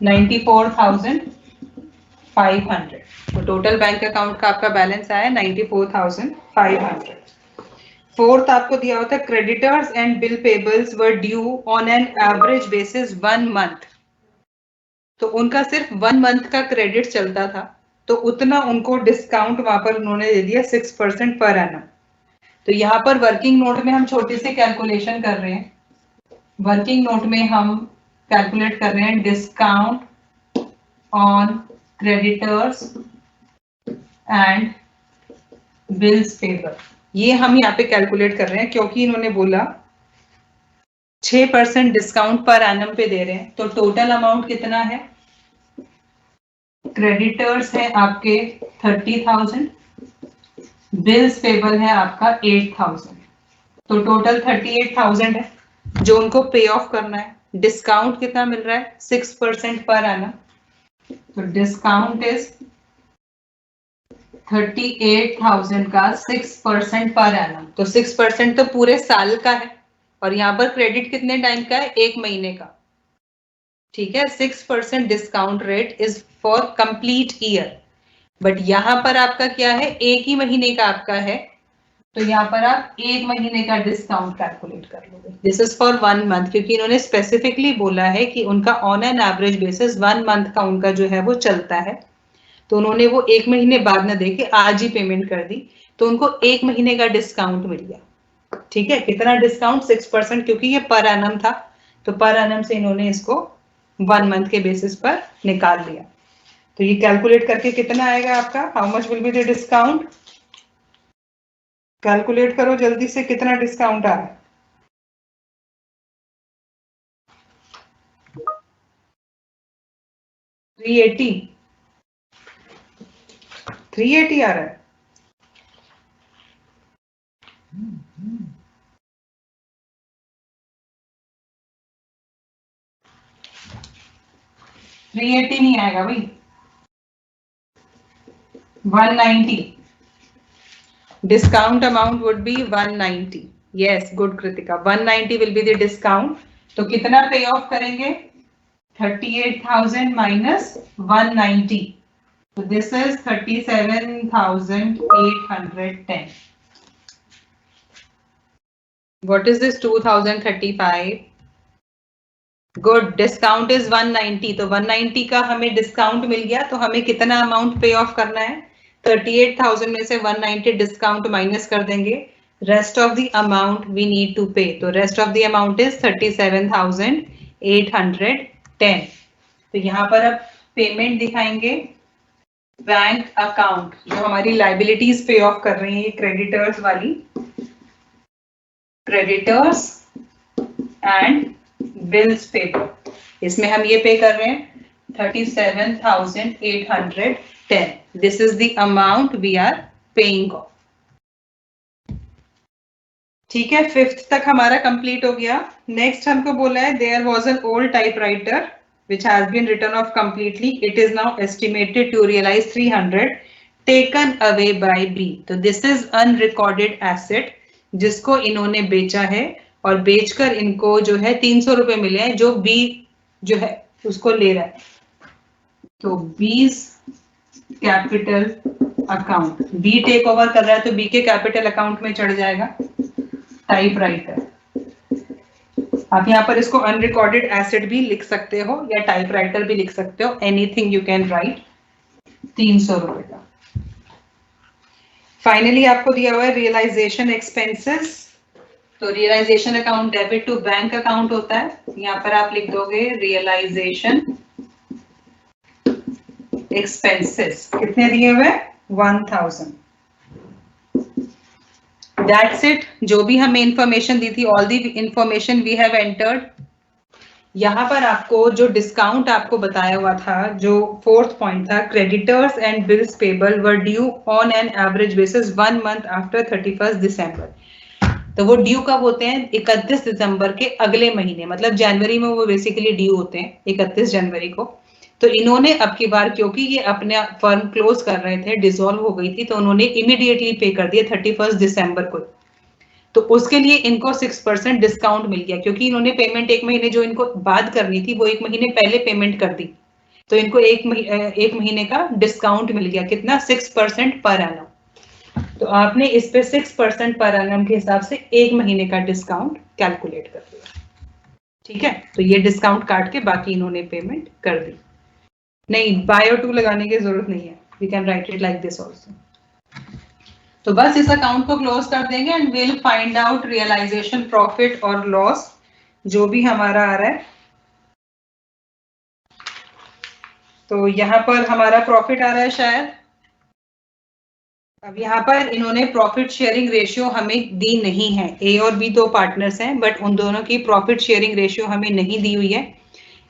Speaker 1: 94,500। तो टोटल बैंक अकाउंट का आपका बैलेंस आया 94,500। फोर्थ आपको दिया होता है creditors and bill payables were due on an average basis 1 month. तो उनका सिर्फ 1 मंथ का क्रेडिट चलता था, तो उतना उनको डिस्काउंट वहां पर उन्होंने दे दिया 6% पर एनम। तो यहाँ पर वर्किंग नोट में हम छोटी सी कैलकुलेशन कर रहे हैं। वर्किंग नोट में हम कैलकुलेट कर रहे हैं discount on creditors and bills payable. ये हम यहाँ पे कैलकुलेट कर रहे हैं क्योंकि इन्होंने बोला 6% डिस्काउंट पर एनम पे दे रहे हैं। तो टोटल अमाउंट कितना है, क्रेडिटर्स है आपके 30,000, बिल्स पेबल है आपका 8,000, तो टोटल 38,000 है जो उनको पे ऑफ करना है। डिस्काउंट कितना मिल रहा है 6% पर एनम, तो डिस्काउंट इज 38,000 का 6% पर एनम। तो 6% तो पूरे साल का है, और यहाँ पर क्रेडिट कितने टाइम का है, 1 महीने का। ठीक है, 6% discount rate is for complete year, but यहाँ पर आपका क्या है, 1 ही महीने का आपका है, तो यहाँ पर आप 1 महीने का डिस्काउंट कैलकुलेट कर लोगे। दिस इज फॉर 1 मंथ, क्योंकि इन्होंने स्पेसिफिकली बोला है कि उनका on an average basis 1 month का उनका जो है वो चलता है। तो उन्होंने वो 1 महीने बाद न दे के आज ही पेमेंट कर दी, तो उनको 1 महीने का डिस्काउंट मिल गया। ठीक है, कितना डिस्काउंट 6%, क्योंकि ये पर एनम था, तो पर एनम से इन्होंने इसको 1 मंथ के बेसिस पर निकाल लिया। तो ये कैलकुलेट करके कितना आएगा आपका, how much will be the discount, calculate करो जल्दी से कितना डिस्काउंट आ रहा है। 380 आ रहा है। $380 नहीं आएगा भाई, 190। Discount amount would be 190। Yes, good Kritika, 190 will be the discount. तो कितना पे ऑफ करेंगे, 38,000 माइनस 190, तो this is 37,810। What is this 2035? Good, discount is 190, तो 190 का हमें डिस्काउंट मिल गया, तो हमें कितना अमाउंट पे ऑफ करना है, 38,000 में से 190 डिस्काउंट माइनस कर देंगे, rest of the amount we need to pay, तो rest of the amount is 37,810। तो यहाँ पर अब पेमेंट दिखाएंगे बैंक अकाउंट, जो हमारी लाइबिलिटीज पे ऑफ कर रही है, क्रेडिटर्स वाली, क्रेडिटर्स एंड बिल्स पेबल, इसमें हम ये पे कर रहे हैं 37,810। This is the amount we are paying off. ठीक है, 5th तक हमारा कंप्लीट हो गया। नेक्स्ट हमको बोला है there was an old typewriter which has been written off completely, it is now estimated to realize 300 taken away by B। तो this is unrecorded asset जिसको इन्होंने बेचा है, और बेचकर इनको जो है 300 रुपए मिले हैं, जो बी जो है उसको ले रहा है। तो B's capital account, B take over कर रहा है, तो बी के कैपिटल अकाउंट में चढ़ जाएगा टाइपराइटर। आप यहाँ पर इसको अनरिकॉर्डेड एसेट भी लिख सकते हो या टाइपराइटर भी लिख सकते हो, एनीथिंग यू कैन राइट। 300 रुपए का। फाइनली आपको दिया हुआ है रियलाइजेशन एक्सपेंसेस। तो realisation account debit to bank account होता है, यहाँ पर आप लिख दोगे रियलाइजेशन एक्सपेंसेस, कितने दिए हुए 1000। That's it, जो भी हमें इंफॉर्मेशन दी थी, all the information we have entered यहाँ पर आपको जो डिस्काउंट आपको बताया हुआ था, जो 4th पॉइंट था, creditors and bills payable were due on an average basis 1 month after 31 दिसंबर। तो वो ड्यू कब होते हैं? 31 दिसंबर के अगले महीने, मतलब जनवरी में वो बेसिकली ड्यू होते हैं 31 जनवरी को। तो इन्होंने अब की बार, क्योंकि ये अपने फर्म क्लोज कर रहे थे, डिसॉल्व हो गई थी, तो उन्होंने इमीडिएटली पे कर दिया 31 दिसंबर को। तो उसके लिए इनको 6% डिस्काउंट मिल गया, क्योंकि इन्होंने पेमेंट एक महीने जो इनको बाद करनी थी वो एक महीने पहले पेमेंट कर दी, तो इनको एक महीने का डिस्काउंट मिल गया। कितना? 6% पर एनम। तो आपने इस पे 6% पर एनम के हिसाब से एक महीने का डिस्काउंट कैलकुलेट कर दिया। ठीक है, तो ये डिस्काउंट काट के बाकी इन्होंने पेमेंट कर दी। नहीं, बाय और टू लगाने की जरूरत नहीं है, we can write it like this also. तो बस इस अकाउंट को क्लोज कर देंगे and will find out realisation profit और लॉस जो भी हमारा आ रहा है। तो यहाँ पर हमारा प्रॉफिट आ रहा है शायद। अब यहाँ पर इन्होंने प्रॉफिट शेयरिंग रेशियो हमें दी नहीं है। ए और बी दो पार्टनर्स हैं, बट उन दोनों की प्रॉफिट शेयरिंग रेशियो हमें नहीं दी हुई है।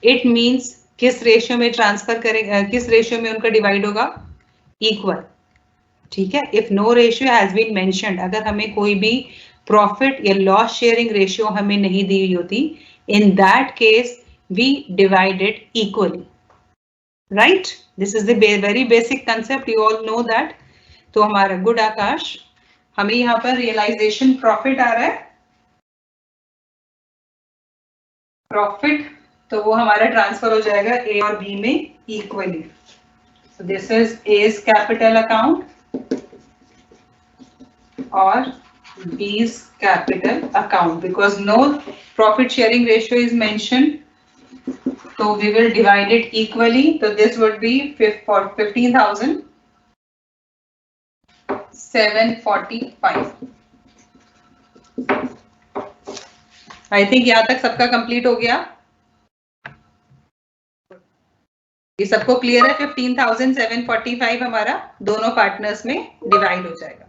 Speaker 1: इट मींस किस रेशियो में ट्रांसफर करेगा, किस रेशियो में उनका डिवाइड होगा? इक्वल। ठीक है, if no ratio has been mentioned, अगर हमें कोई भी प्रॉफिट या लॉस शेयरिंग रेशियो हमें नहीं दी हुई होती, in that case we divide it equally, right? This is the very basic concept, you all know that. तो हमारा गुड आकाश, हमें यहाँ पर रियलाइजेशन प्रॉफिट आ रहा है, प्रॉफिट, तो वो हमारा ट्रांसफर हो जाएगा ए और बी में equally. So this is A's capital account or B's capital account, because no profit sharing ratio is mentioned, so we will divide it equally. So this would be for 15,745. I think यहाँ तक सबका complete हो गया, ये सबको clear है? 15,745 हमारा दोनों पार्टनर्स में डिवाइड हो जाएगा।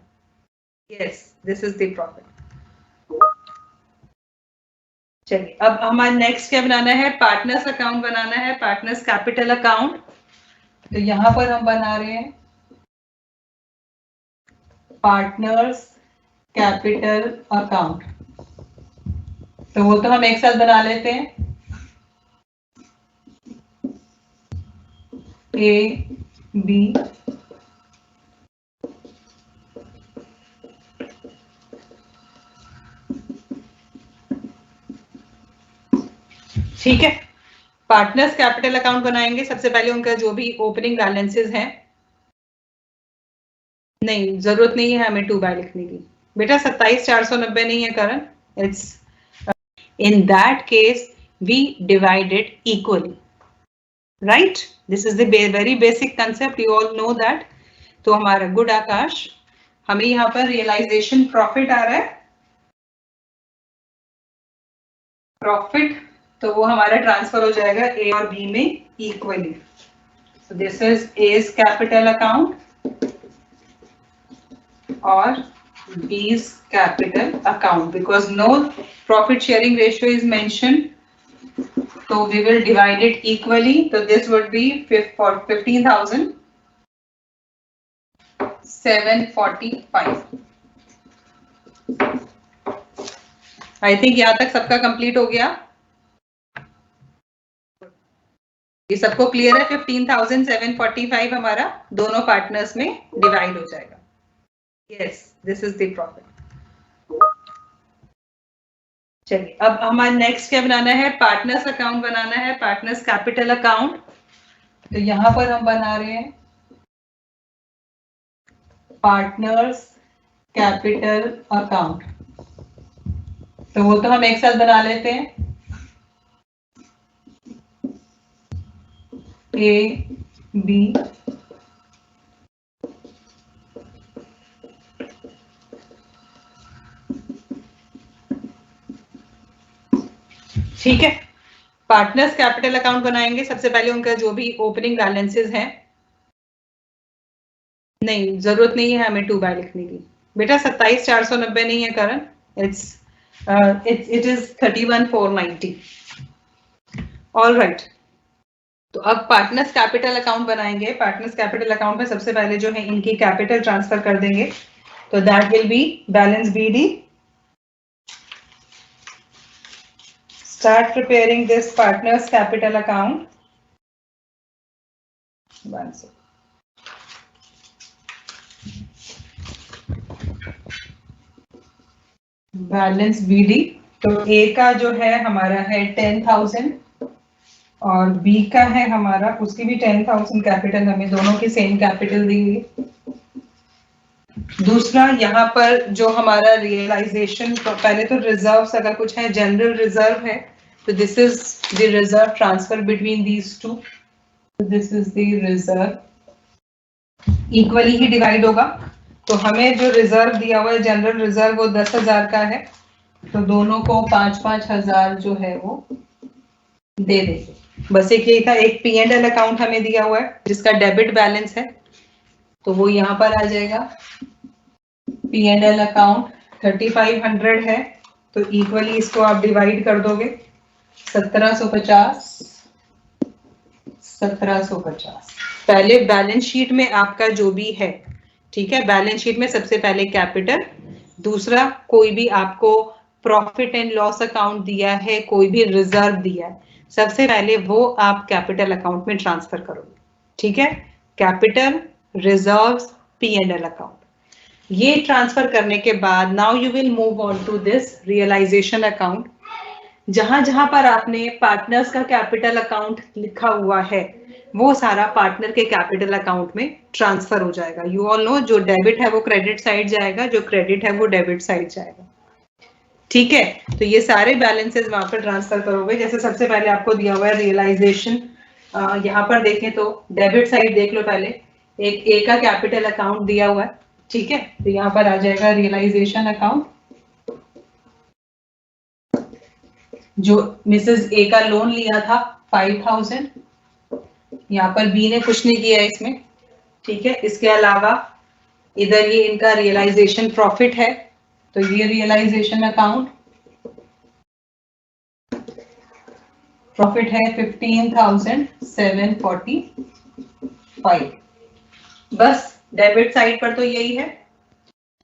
Speaker 1: Yes, this is the profit. चलिए, अब हमारा नेक्स्ट क्या बनाना है? पार्टनर्स अकाउंट बनाना है, पार्टनर्स कैपिटल अकाउंट। तो यहाँ पर हम बना रहे हैं पार्टनर्स कैपिटल अकाउंट। तो वो तो हम एक साथ बना लेते हैं, ए बी ठीक है। पार्टनर्स कैपिटल अकाउंट बनाएंगे, सबसे पहले उनका जो भी ओपनिंग बैलेंसेस हैं, नहीं जरूरत नहीं है हमें 2 बाय लिखने की बेटा, 27,490 नहीं है Karan, it's in that case we divide it equally, right? This is the very basic concept, you all know that. तो हमारा गुड आकाश, हमें यहाँ पर रियलाइजेशन प्रॉफिट आ रहा है, प्रॉफिट, तो वो हमारा ट्रांसफर हो जाएगा ए और बी में equally. So this is A's capital account और B's capital account, because no profit sharing ratio is mentioned, so we will divide it equally. So this would be for 15,745. I think यहाँ तक सबका complete हो गया, ये सबको clear है? 15,745 हमारा दोनों पार्टनर्स में डिवाइड हो जाएगा। Yes, this is the profit. चलिए, अब हमारा नेक्स्ट क्या बनाना है? पार्टनर्स अकाउंट बनाना है, पार्टनर्स कैपिटल अकाउंट। तो यहाँ पर हम बना रहे हैं पार्टनर्स कैपिटल अकाउंट। तो वो तो हम एक साथ बना लेते हैं, ए बी ठीक है। पार्टनर्स कैपिटल अकाउंट बनाएंगे, सबसे पहले उनका जो भी ओपनिंग बैलेंसेस हैं, नहीं जरूरत नहीं है हमें 2 बाय लिखने की बेटा, 27,490 नहीं है करण, इट इज 31,490। ऑल राइट, तो अब पार्टनर्स कैपिटल अकाउंट बनाएंगे। पार्टनर्स कैपिटल अकाउंट में सबसे पहले जो है इनकी कैपिटल ट्रांसफर कर देंगे, तो that will be balance BD। Start preparing this partners capital account. One second. Balance BD, तो A का जो है हमारा है 10,000 और B का है हमारा, उसकी भी 10,000 कैपिटल, हमें दोनों की सेम कैपिटल दी हुई। दूसरा यहाँ पर जो हमारा रियलाइजेशन, तो पहले तो रिजर्व्स अगर कुछ है, जनरल रिजर्व है, तो this is the reserve transfer between these two, this is the reserve, equally he divide होगा। तो हमें जो रिजर्व दिया हुआ है जनरल रिजर्व वो 10,000 का है, तो दोनों को 5-5 हजार जो है वो दे देंगे। बस एक ये था, एक P&L अकाउंट हमें दिया हुआ है जिसका डेबिट बैलेंस है, तो वो यहाँ पर आ जाएगा। P&L अकाउंट 3500 है, तो इक्वली इसको आप डिवाइड कर दोगे 1750। पहले बैलेंस शीट में आपका जो भी है, ठीक है, बैलेंस शीट में सबसे पहले कैपिटल, दूसरा कोई भी आपको प्रॉफिट एंड लॉस अकाउंट दिया है, कोई भी रिजर्व दिया है, सबसे पहले वो आप कैपिटल अकाउंट में ट्रांसफर करोगे, ठीक है। कैपिटल, रिजर्व्स, P&L अकाउंट, ये ट्रांसफर करने के बाद now you will move on to this realisation account. जहां जहां पर आपने पार्टनर्स का कैपिटल अकाउंट लिखा हुआ है वो सारा पार्टनर के कैपिटल अकाउंट में ट्रांसफर हो जाएगा। यू ऑल नो, जो डेबिट है वो क्रेडिट साइड जाएगा, जो क्रेडिट है वो डेबिट साइड जाएगा, ठीक है। तो ये सारे बैलेंसेस वहां पर ट्रांसफर करोगे। जैसे सबसे पहले आपको दिया हुआ है रियलाइजेशन, यहाँ पर देखें तो डेबिट साइड देख लो, पहले एक ए का कैपिटल अकाउंट दिया हुआ है, ठीक है, तो यहाँ पर आ जाएगा रियलाइजेशन अकाउंट, जो मिसेस ए का लोन लिया था 5,000, यहाँ पर बी ने कुछ नहीं किया इसमें, ठीक है। इसके अलावा इधर ये इनका रियलाइजेशन प्रॉफिट है, तो ये रियलाइजेशन अकाउंट प्रॉफिट है 15,745। बस डेबिट साइड पर तो यही है।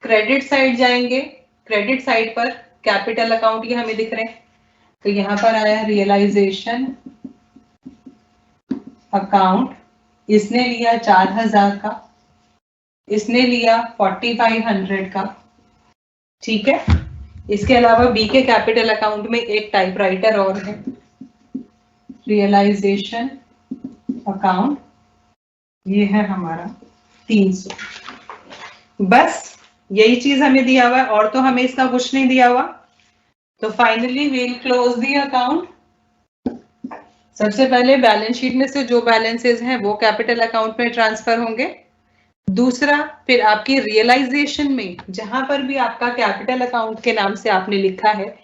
Speaker 1: क्रेडिट साइड जाएंगे, क्रेडिट साइड पर कैपिटल अकाउंट ये हमें दिख रहे हैं, तो यहाँ पर आया रियलाइजेशन अकाउंट, इसने लिया 4,000 का, इसने लिया 4,500 का, ठीक है। इसके अलावा बी के कैपिटल अकाउंट में एक टाइपराइटर और है, रियलाइजेशन अकाउंट, ये है हमारा 300। बस यही चीज हमें दिया हुआ है, और तो हमें इसका कुछ नहीं दिया हुआ। तो finally we will close the account. सबसे पहले बैलेंस शीट में से जो बैलेंसेस हैं वो कैपिटल अकाउंट में ट्रांसफर होंगे। दूसरा, फिर आपकी रियलाइजेशन में जहां पर भी आपका कैपिटल अकाउंट के नाम से आपने लिखा है,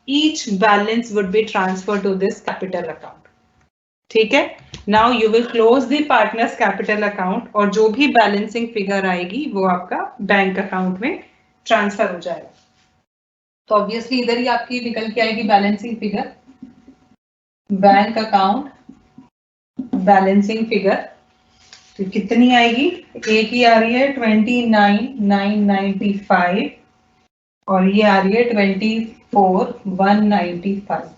Speaker 1: each balance would be transfer to this capital account, ठीक है। Now you will close the partners capital account, और जो भी बैलेंसिंग फिगर आएगी वो आपका बैंक अकाउंट में ट्रांसफर हो जाएगा। तो ऑब्वियसली इधर ही आपकी निकल के आएगी balancing figure, bank account balancing figure, तो कितनी आएगी, एक ही आ रही है 29,995 और ये आ रही है 24,195।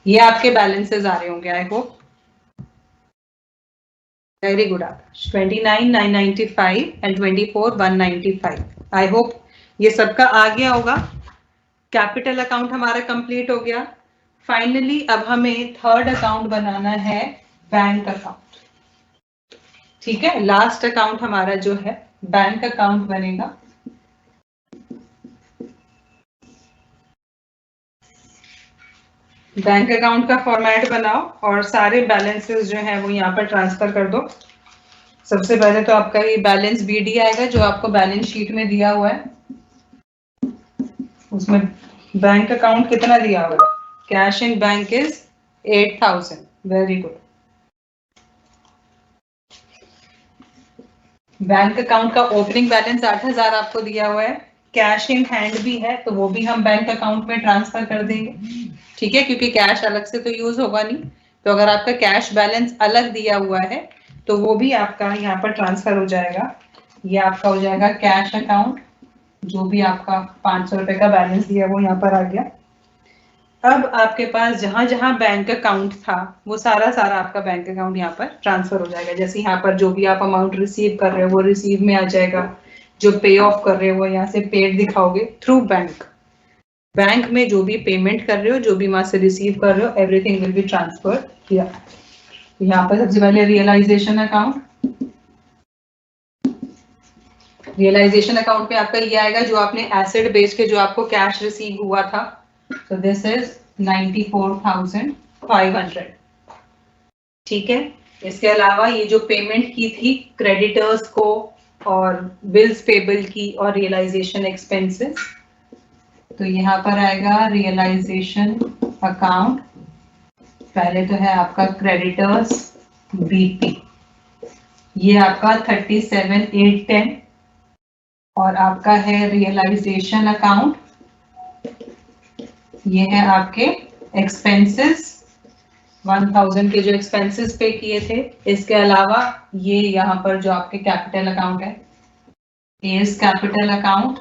Speaker 1: ये आपके बैलेंसेस आ रहे होंगे, I hope. Very good Akash, 29,995 and 24,195। I hope ये सबका आ गया होगा। कैपिटल अकाउंट हमारा कंप्लीट हो गया। फाइनली अब हमें थर्ड अकाउंट बनाना है, बैंक अकाउंट, ठीक है। लास्ट अकाउंट हमारा जो है बैंक अकाउंट बनेगा। बैंक अकाउंट का फॉर्मेट बनाओ और सारे बैलेंसेस जो है वो यहाँ पर ट्रांसफर कर दो। सबसे पहले तो आपका ये बैलेंस BD आएगा जो आपको बैलेंस शीट में दिया हुआ है, उसमें बैंक अकाउंट कितना दिया हुआ है, cash in bank is 8,000। Very good. Bank account का ओपनिंग बैलेंस 8,000 आपको दिया हुआ है, कैश इन हैंड भी है तो वो भी हम बैंक अकाउंट में ट्रांसफर कर देंगे, ठीक है, क्योंकि कैश अलग से तो यूज होगा नहीं, तो अगर आपका कैश बैलेंस अलग दिया हुआ है तो वो भी आपका यहाँ पर ट्रांसफर हो जाएगा। ये आपका हो जाएगा कैश अकाउंट, जो भी आपका 500 रुपए का बैलेंस दिया वो यहाँ पर आ गया। अब आपके पास जहां जहां बैंक अकाउंट था वो सारा आपका बैंक अकाउंट यहाँ पर ट्रांसफर हो जाएगा। जैसे यहाँ पर जो भी आप अमाउंट रिसीव कर रहे हो वो रिसीव में आ जाएगा, जो पे ऑफ कर रहे हो यहाँ से पेड दिखाओगे थ्रू बैंक। बैंक में जो भी पेमेंट कर रहे हो, जो भी वहां से रिसीव कर रहे हो, एवरीथिंग विल बी ट्रांसफर किया। यहाँ पर सबसे पहले रियलाइजेशन अकाउंट, रियलाइजेशन अकाउंट पे आपका ये आएगा जो आपने एसेट बेच के जो आपको कैश रिसीव हुआ था। So this is 94,500। ठीक है। इसके अलावा ये जो पेमेंट की थी क्रेडिटर्स को और बिल्स पेबल की और रियलाइजेशन एक्सपेंसेस, तो यहाँ पर आएगा रियलाइजेशन अकाउंट। पहले तो है आपका क्रेडिटर्स बीपी, ये आपका 37,810 और आपका है रियलाइजेशन अकाउंट, ये है आपके एक्सपेंसेस 1000 के जो एक्सपेंसेस पे किए थे। इसके अलावा ये यहाँ पर जो आपके कैपिटल अकाउंट है, एस कैपिटल अकाउंट,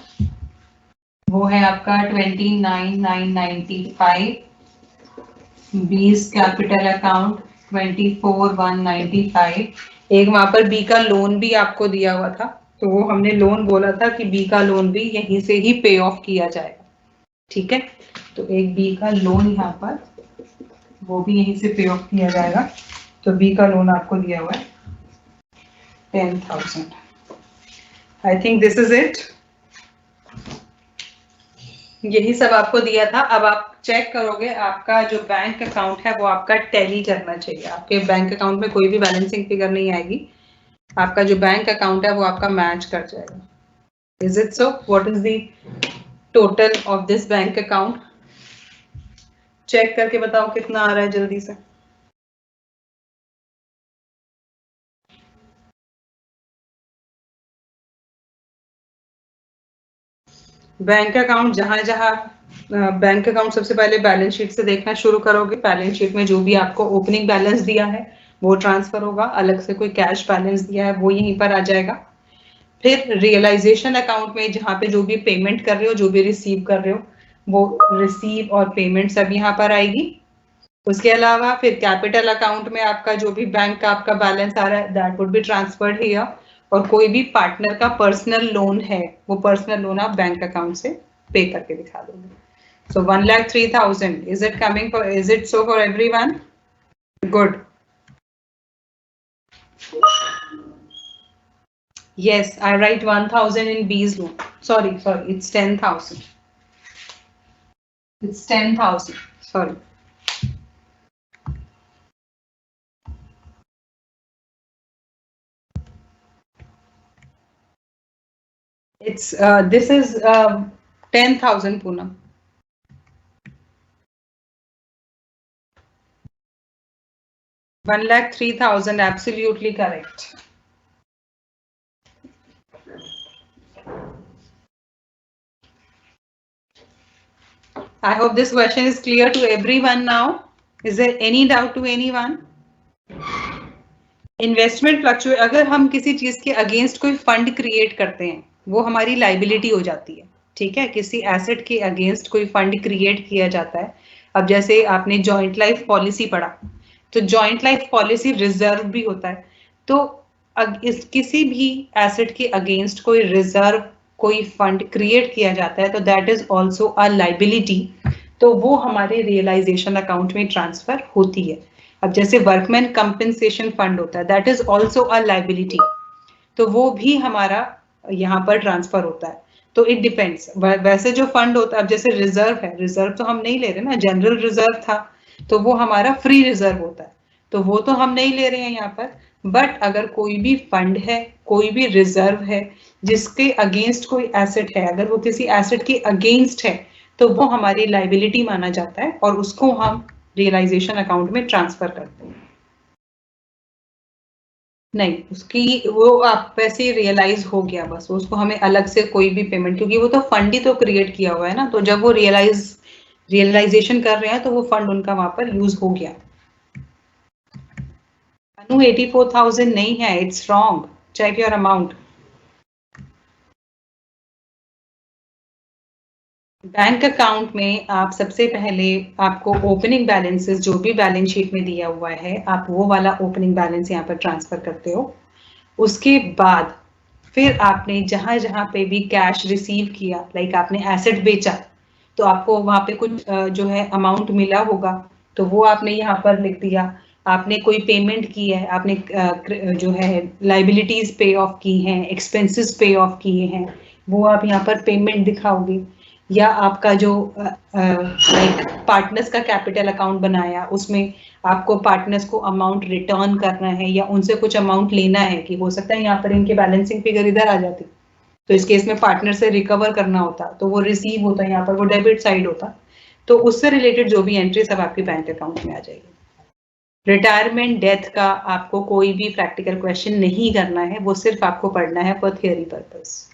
Speaker 1: वो है आपका 29,995, बीस कैपिटल अकाउंट 24,195। एक वहां पर बी का लोन भी आपको दिया हुआ था, तो वो हमने लोन बोला था कि बी का लोन भी यहीं से ही पे ऑफ किया जाएगा। ठीक है, तो एक बी का लोन यहाँ पर वो भी यहीं से पे ऑफ किया जाएगा। तो बी का लोन आपको दिया हुआ है 10,000। आई थिंक दिस इज इट, यही सब आपको दिया था। अब आप चेक करोगे आपका जो बैंक अकाउंट है वो आपका टैली करना चाहिए। आपके बैंक अकाउंट में कोई भी बैलेंसिंग फिगर नहीं आएगी, आपका जो बैंक अकाउंट है वो आपका मैच कर जाएगा। Is it so? What is the total of this bank account? Check करके बताओ कितना आ रहा है जल्दी से। बैंक अकाउंट जहां बैंक अकाउंट सबसे पहले बैलेंस शीट से देखना शुरू करोगे। बैलेंस शीट में जो भी आपको ओपनिंग बैलेंस दिया है वो ट्रांसफर होगा, अलग से कोई कैश बैलेंस दिया है वो यहीं पर आ जाएगा। फिर रियलाइजेशन अकाउंट में जहां पे जो भी पेमेंट कर रहे हो, जो भी रिसीव कर रहे हो, वो रिसीव और पेमेंट सब यहाँ पर आएगी। उसके अलावा फिर कैपिटल अकाउंट में आपका जो भी बैंक का आपका बैलेंस आ रहा है that would be transferred here. और कोई भी पार्टनर का पर्सनल लोन है वो पर्सनल लोन आप बैंक अकाउंट से पे करके दिखा दोगे। सो 1,03,000 is it coming for, is it so for everyone? Good. Yes, I write 1,000 in B's loan. Sorry, it's 10,000. It's 10,000. Sorry. It's this is 10,000, Poonam. $1,03,000, absolutely correct. I hope this question is clear to everyone now. Is there any doubt to anyone? Investment fluctuate, अगर हम किसी चीज के against कोई fund create करते हैं वो हमारी लाइबिलिटी हो जाती है। ठीक है, किसी एसेट के अगेंस्ट कोई फंड क्रिएट किया जाता है। अब जैसे आपने जॉइंट लाइफ पॉलिसी पढ़ा, तो जॉइंट लाइफ पॉलिसी रिजर्व भी होता है। तो इस किसी भी एसेट के अगेंस्ट कोई रिजर्व, कोई फंड क्रिएट किया जाता है तो that is also a liability. तो वो हमारे रियलाइजेशन अकाउंट में ट्रांसफर होती है। अब जैसे वर्कमैन कंपेंसेशन फंड होता है that is also a liability, तो वो भी हमारा यहाँ पर ट्रांसफर होता है। तो इट डिपेंड्स, वैसे जो फंड होता है, अब जैसे रिजर्व है, रिजर्व तो हम नहीं ले रहे ना, जनरल रिजर्व था तो वो हमारा फ्री रिजर्व होता है, तो वो तो हम नहीं ले रहे हैं यहाँ पर। बट अगर कोई भी फंड है, कोई भी रिजर्व है जिसके अगेंस्ट कोई एसेट है, अगर वो किसी एसेट के अगेंस्ट है तो वो हमारी लाइबिलिटी माना जाता है और उसको हम रियलाइजेशन अकाउंट में ट्रांसफर करते हैं। नहीं, उसकी वो आप वैसे रियलाइज हो गया बस, उसको हमें अलग से कोई भी पेमेंट, क्योंकि वो तो फंड ही तो क्रिएट किया हुआ है ना, तो जब वो रियलाइजेशन कर रहे हैं तो वो फंड उनका वहां पर यूज हो गया। अनु 84,000 नहीं है, it's wrong, check your amount. Bank account में आप सबसे पहले आपको ओपनिंग बैलेंसेस जो भी बैलेंस शीट में दिया हुआ है, आप वो वाला ओपनिंग बैलेंस यहाँ पर ट्रांसफर करते हो। उसके बाद फिर आपने जहां जहां पे भी कैश रिसीव किया, लाइक आपने एसेट बेचा, तो आपको वहां पे कुछ जो है अमाउंट मिला होगा, तो वो आपने यहाँ पर लिख दिया। आपने कोई पेमेंट की है, आपने जो है लाइबिलिटीज पे ऑफ की हैं, एक्सपेंसेस पे ऑफ किए हैं, वो आप यहाँ पर पेमेंट दिखाओगे। या आपका जो लाइक पार्टनर्स का कैपिटल अकाउंट बनाया, उसमें आपको पार्टनर्स को अमाउंट रिटर्न करना है या उनसे कुछ अमाउंट लेना है, कि हो सकता है यहाँ पर इनके बैलेंसिंग फिगर इधर आ जाती, तो इस केस में पार्टनर से रिकवर करना होता, तो वो रिसीव होता है, यहाँ पर वो डेबिट साइड होता, तो उससे रिलेटेड जो भी एंट्री सब आपके बैंक अकाउंट में आ जाएगी। रिटायरमेंट डेथ का आपको कोई भी प्रैक्टिकल क्वेश्चन नहीं करना है, वो सिर्फ आपको पढ़ना है फॉर थियरी पर्पस।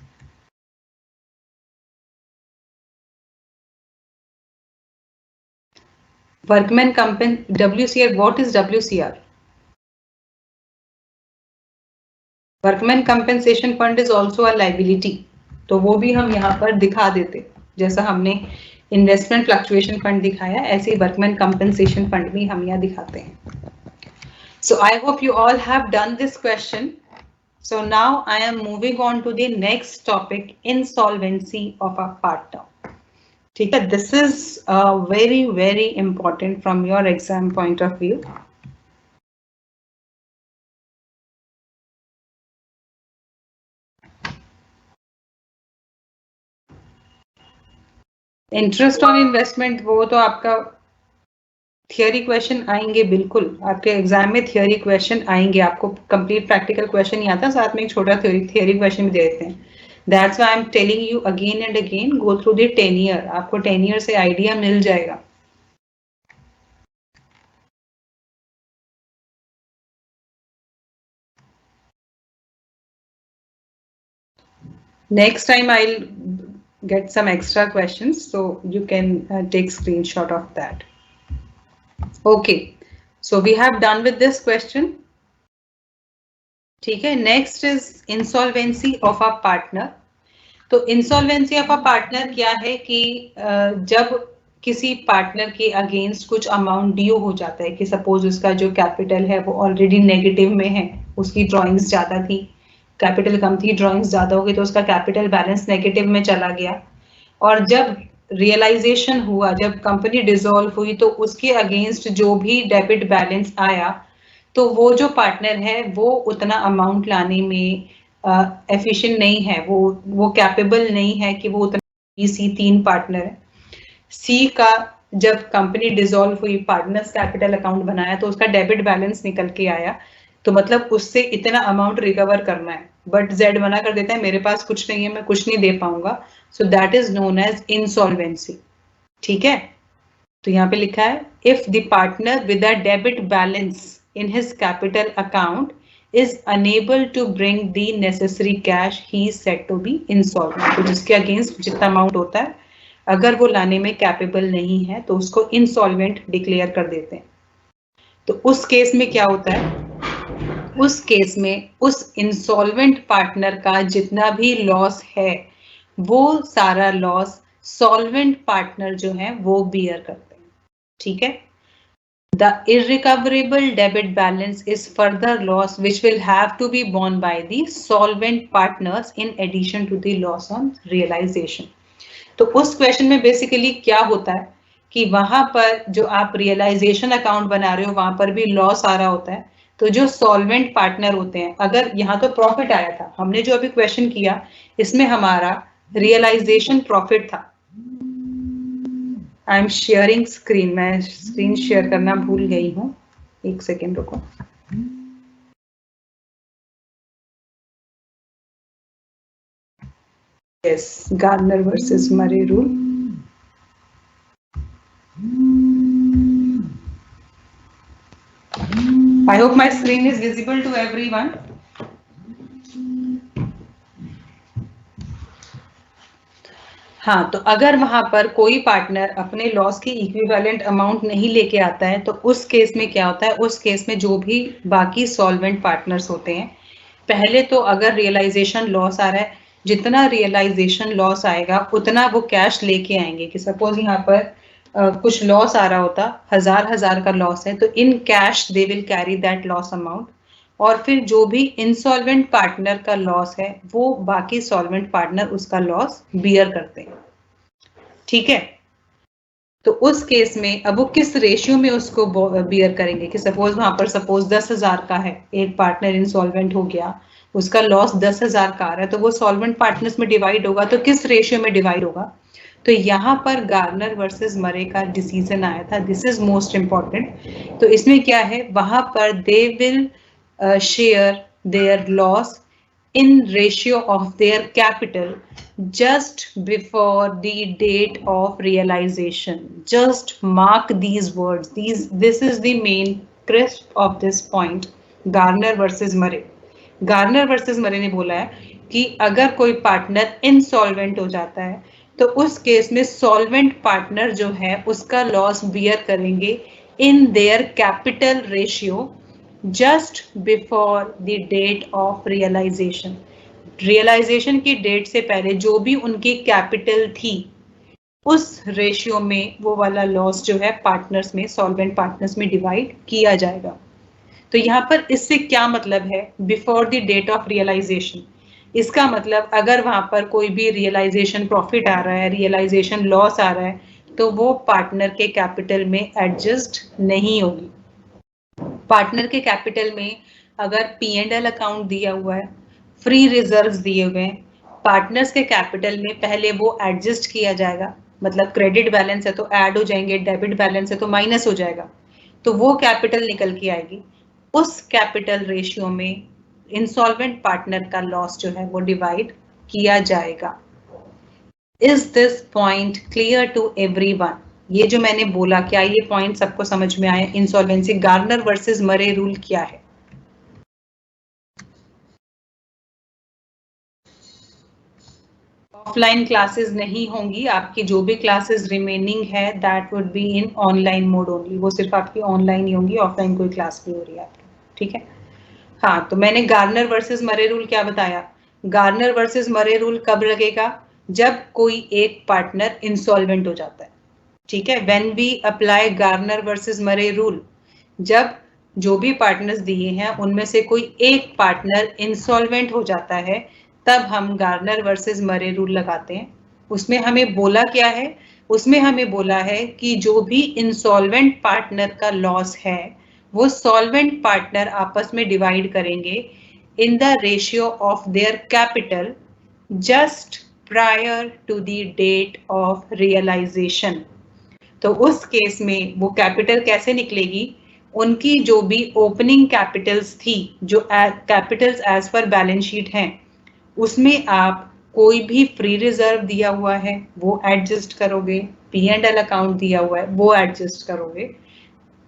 Speaker 1: वर्कमैन कंपन WCR, what is WCR? Workman compensation fund is also a liability, तो वो भी हम यहाँ पर दिखा देते, जैसा हमने इन्वेस्टमेंट फ्लक्चुएशन फंड दिखाया, ऐसे वर्कमैन कंपेंसेशन फंड भी हम यहाँ दिखाते हैं। So I hope you all have done this question. So now I am moving on to the next topic, insolvency of a partner. ठीक है, this is very very important from your exam point of view. Interest on investment वो तो आपका theory question आएंगे, बिल्कुल आपके exam में theory question आएंगे, आपको कंप्लीट प्रैक्टिकल क्वेश्चन नहीं आता, साथ में एक छोटा थियरी क्वेश्चन भी दे देते हैं। That's why I am telling you again and again, go through the 10 year, आपको 10 ईयर से आइडिया मिल जाएगा। Next time I'll get some extra questions, so you can take screenshot of that. Okay, so we have done with this question. ठीक है, next is insolvency of a partner. तो insolvency of a partner क्या है कि जब किसी partner के against कुछ अमाउंट ड्यू हो जाता है, कि सपोज उसका जो कैपिटल है वो ऑलरेडी नेगेटिव में है, उसकी ड्रॉइंग्स ज्यादा थी, कैपिटल कम थी, ड्रॉइंग्स ज्यादा हो गई, तो उसका कैपिटल बैलेंस नेगेटिव में चला गया, और जब रियलाइजेशन हुआ, जब कंपनी डिसॉल्व हुई, तो उसके अगेंस्ट जो भी डेबिट बैलेंस आया, तो वो जो पार्टनर है वो उतना अमाउंट लाने में एफिशिएंट नहीं है, वो कैपेबल नहीं है कि वो उतना। सी 3 पार्टनर है, सी का जब कंपनी डिसॉल्व हुई, पार्टनर्स कैपिटल अकाउंट बनाया, तो उसका डेबिट बैलेंस निकल के आया, तो मतलब उससे इतना अमाउंट रिकवर करना है, बट जेड मना कर देता है, मेरे पास कुछ नहीं है, मैं कुछ नहीं दे पाऊंगा, so that is known as insolvency. ठीक है, तो यहाँ पे लिखा है, if the partner with a debit balance in his capital account is unable to bring the necessary cash, he is said to be insolvent. तो जिसके अगेंस्ट जितना अमाउंट होता है, अगर वो लाने में कैपेबल नहीं है, तो उसको इंसॉल्वेंट डिक्लेयर कर देते हैं। तो उस केस में क्या होता है, उस केस में उस इंसॉल्वेंट पार्टनर का जितना भी लॉस है, वो सारा लॉस सॉल्वेंट पार्टनर जो है वो बियर करते हैं। ठीक है, the irrecoverable debit balance is further loss which will have to be borne by the solvent partners in addition to the loss on realization. तो उस क्वेश्चन में बेसिकली क्या होता है कि वहां पर जो आप रियलाइजेशन अकाउंट बना रहे हो, वहां पर भी लॉस आ रहा होता है, तो जो सॉल्वेंट पार्टनर होते हैं, अगर यहाँ तो प्रॉफिट आया था, हमने जो अभी क्वेश्चन किया इसमें हमारा रियलाइजेशन प्रॉफिट था। आई एम शेयरिंग स्क्रीन, मैं स्क्रीन शेयर करना भूल गई हूँ, एक सेकेंड रुको। Yes, Garner versus Murray rule. I hope my screen is visible to everyone. हाँ, तो अगर वहां पर कोई पार्टनर अपने लॉस की इक्विवेलेंट अमाउंट नहीं लेके आता है तो उस केस में क्या होता है, उस केस में जो भी बाकी सॉल्वेंट पार्टनर्स होते हैं, पहले तो अगर रियलाइजेशन लॉस आ रहा है, जितना रियलाइजेशन लॉस आएगा उतना वो कैश लेके आएंगे। कि सपोज यहाँ पर कुछ लॉस आ रहा होता, हजार का लॉस है, तो in cash they will carry that loss amount, और फिर जो भी इंसॉल्वेंट पार्टनर का लॉस है वो बाकी सॉल्वेंट पार्टनर उसका लॉस बियर करते हैं। ठीक है, तो उस केस में अब वो किस रेशियो में उसको बियर करेंगे। कि सपोज वहां पर सपोज 10,000 का है, एक पार्टनर इंसॉल्वेंट हो गया, उसका लॉस 10,000 का आ रहा है, तो वो सॉल्वेंट पार्टनर्स में डिवाइड होगा, तो किस रेशियो में डिवाइड होगा। तो यहाँ पर गार्नर वर्सेस मरे का डिसीजन आया था, दिस इज मोस्ट इंपॉर्टेंट। तो इसमें क्या है, वहां पर they will share their loss in ratio of their capital just before the date of realization. Just mark these words. This is the main crisp of this point. Garner versus Murray. Garner versus मरे ने बोला है कि अगर कोई partner insolvent हो जाता है तो उस केस में सॉल्वेंट पार्टनर जो है उसका लॉस बियर करेंगे in their capital ratio just before the date of realisation. Realisation की डेट से पहले जो भी उनकी कैपिटल थी उस रेशियो में वो वाला लॉस जो है पार्टनर्स में, सॉल्वेंट पार्टनर्स में डिवाइड किया जाएगा। तो यहाँ पर इससे क्या मतलब है, before the date of realisation, इसका मतलब अगर वहां पर कोई भी रियलाइजेशन प्रॉफिट आ रहा है, रियलाइजेशन लॉस आ रहा है, तो वो पार्टनर के कैपिटल में एडजस्ट नहीं होगी। पार्टनर के कैपिटल में अगर P&L अकाउंट दिया हुआ है, फ्री रिजर्व्स दिए हुए हैं, पार्टनर्स के कैपिटल में पहले वो एडजस्ट किया जाएगा। मतलब क्रेडिट बैलेंस है तो ऐड हो जाएंगे, डेबिट बैलेंस है तो माइनस हो जाएगा, तो वो कैपिटल निकल के आएगी। उस कैपिटल रेशियो में इंसॉल्वेंट पार्टनर का लॉस जो है वो डिवाइड किया जाएगा। Is this point clear to everyone? ये जो मैंने बोला, क्या ये पॉइंट सबको समझ में आया? Insolvency, Garner versus Murray rule क्या है? ऑफलाइन क्लासेस नहीं होंगी, आपकी जो भी क्लासेस रिमेनिंग है that would be in online mode only. वो सिर्फ आपकी ऑनलाइन ही होंगी, ऑफलाइन कोई क्लास नहीं हो रही है आपकी। ठीक है, हाँ, तो मैंने गार्नर वर्सेस मरे रूल क्या बताया? गार्नर वर्सेस मरे रूल कब लगेगा? जब कोई एक पार्टनर इंसॉल्वेंट हो जाता है। ठीक है, when we apply Garner versus Murray rule, जब जो भी पार्टनर्स दिए हैं उनमें से कोई एक पार्टनर इंसॉल्वेंट हो जाता है, तब हम गार्नर वर्सेस मरे रूल लगाते हैं। उसमें हमें बोला क्या है? उसमें हमें बोला है कि जो भी इंसॉल्वेंट पार्टनर का लॉस है वो सॉल्वेंट पार्टनर आपस में डिवाइड करेंगे in the ratio of their capital just prior to the date of realisation. तो उस केस में वो कैपिटल कैसे निकलेगी? उनकी जो भी ओपनिंग कैपिटल्स थी, जो capitals as per balance sheet हैं, उसमें आप कोई भी फ्री रिजर्व दिया हुआ है वो एडजस्ट करोगे, P&L अकाउंट दिया हुआ है वो एडजस्ट करोगे,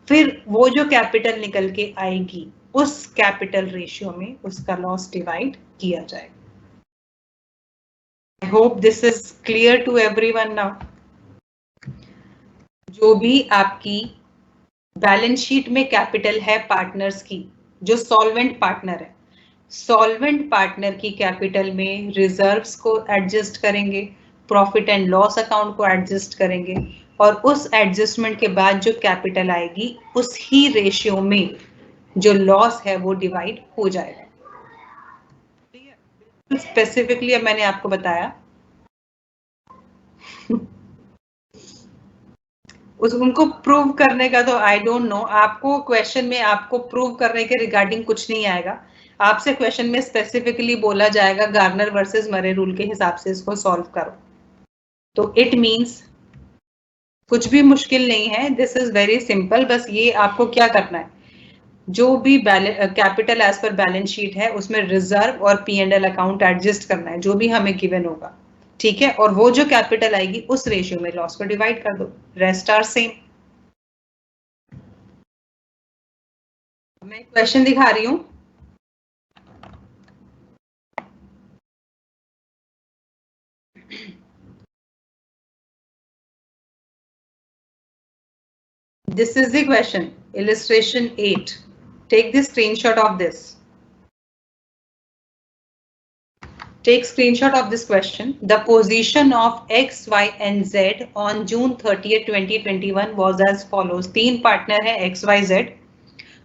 Speaker 1: फिर वो जो कैपिटल निकल के आएगी उस कैपिटल रेशियो में उसका लॉस डिवाइड किया जाएगा। I hope this is clear to everyone now. जो भी आपकी बैलेंस शीट में कैपिटल है पार्टनर्स की, जो सॉल्वेंट पार्टनर है, सॉल्वेंट पार्टनर की कैपिटल में रिजर्व्स को एडजस्ट करेंगे, प्रॉफिट एंड लॉस अकाउंट को एडजस्ट करेंगे, और उस एडजस्टमेंट के बाद जो कैपिटल आएगी उस ही रेशियो में जो लॉस है वो डिवाइड हो जाएगा। स्पेसिफिकली अब मैंने आपको बताया। उनको प्रूव करने का तो आई डोंट नो, आपको क्वेश्चन में आपको प्रूव करने के रिगार्डिंग कुछ नहीं आएगा। आपसे क्वेश्चन में स्पेसिफिकली बोला जाएगा गार्नर वर्सेस मरे रूल के हिसाब से इसको सॉल्व करो। तो इट मींस कुछ भी मुश्किल नहीं है, दिस इज वेरी सिंपल। बस ये आपको क्या करना है, जो भी capital as per balance sheet है उसमें रिजर्व और P&L अकाउंट एडजस्ट करना है जो भी हमें गिवन होगा। ठीक है, और वो जो कैपिटल आएगी उस रेशियो में लॉस को डिवाइड कर दो, रेस्ट आर सेम। मैं क्वेश्चन दिखा रही हूँ। This is the question, illustration 8. Take the screenshot of this. Take screenshot of this question. The position of X, Y and Z on June 30th, 2021 was as follows. 3 partner है X, Y, Z.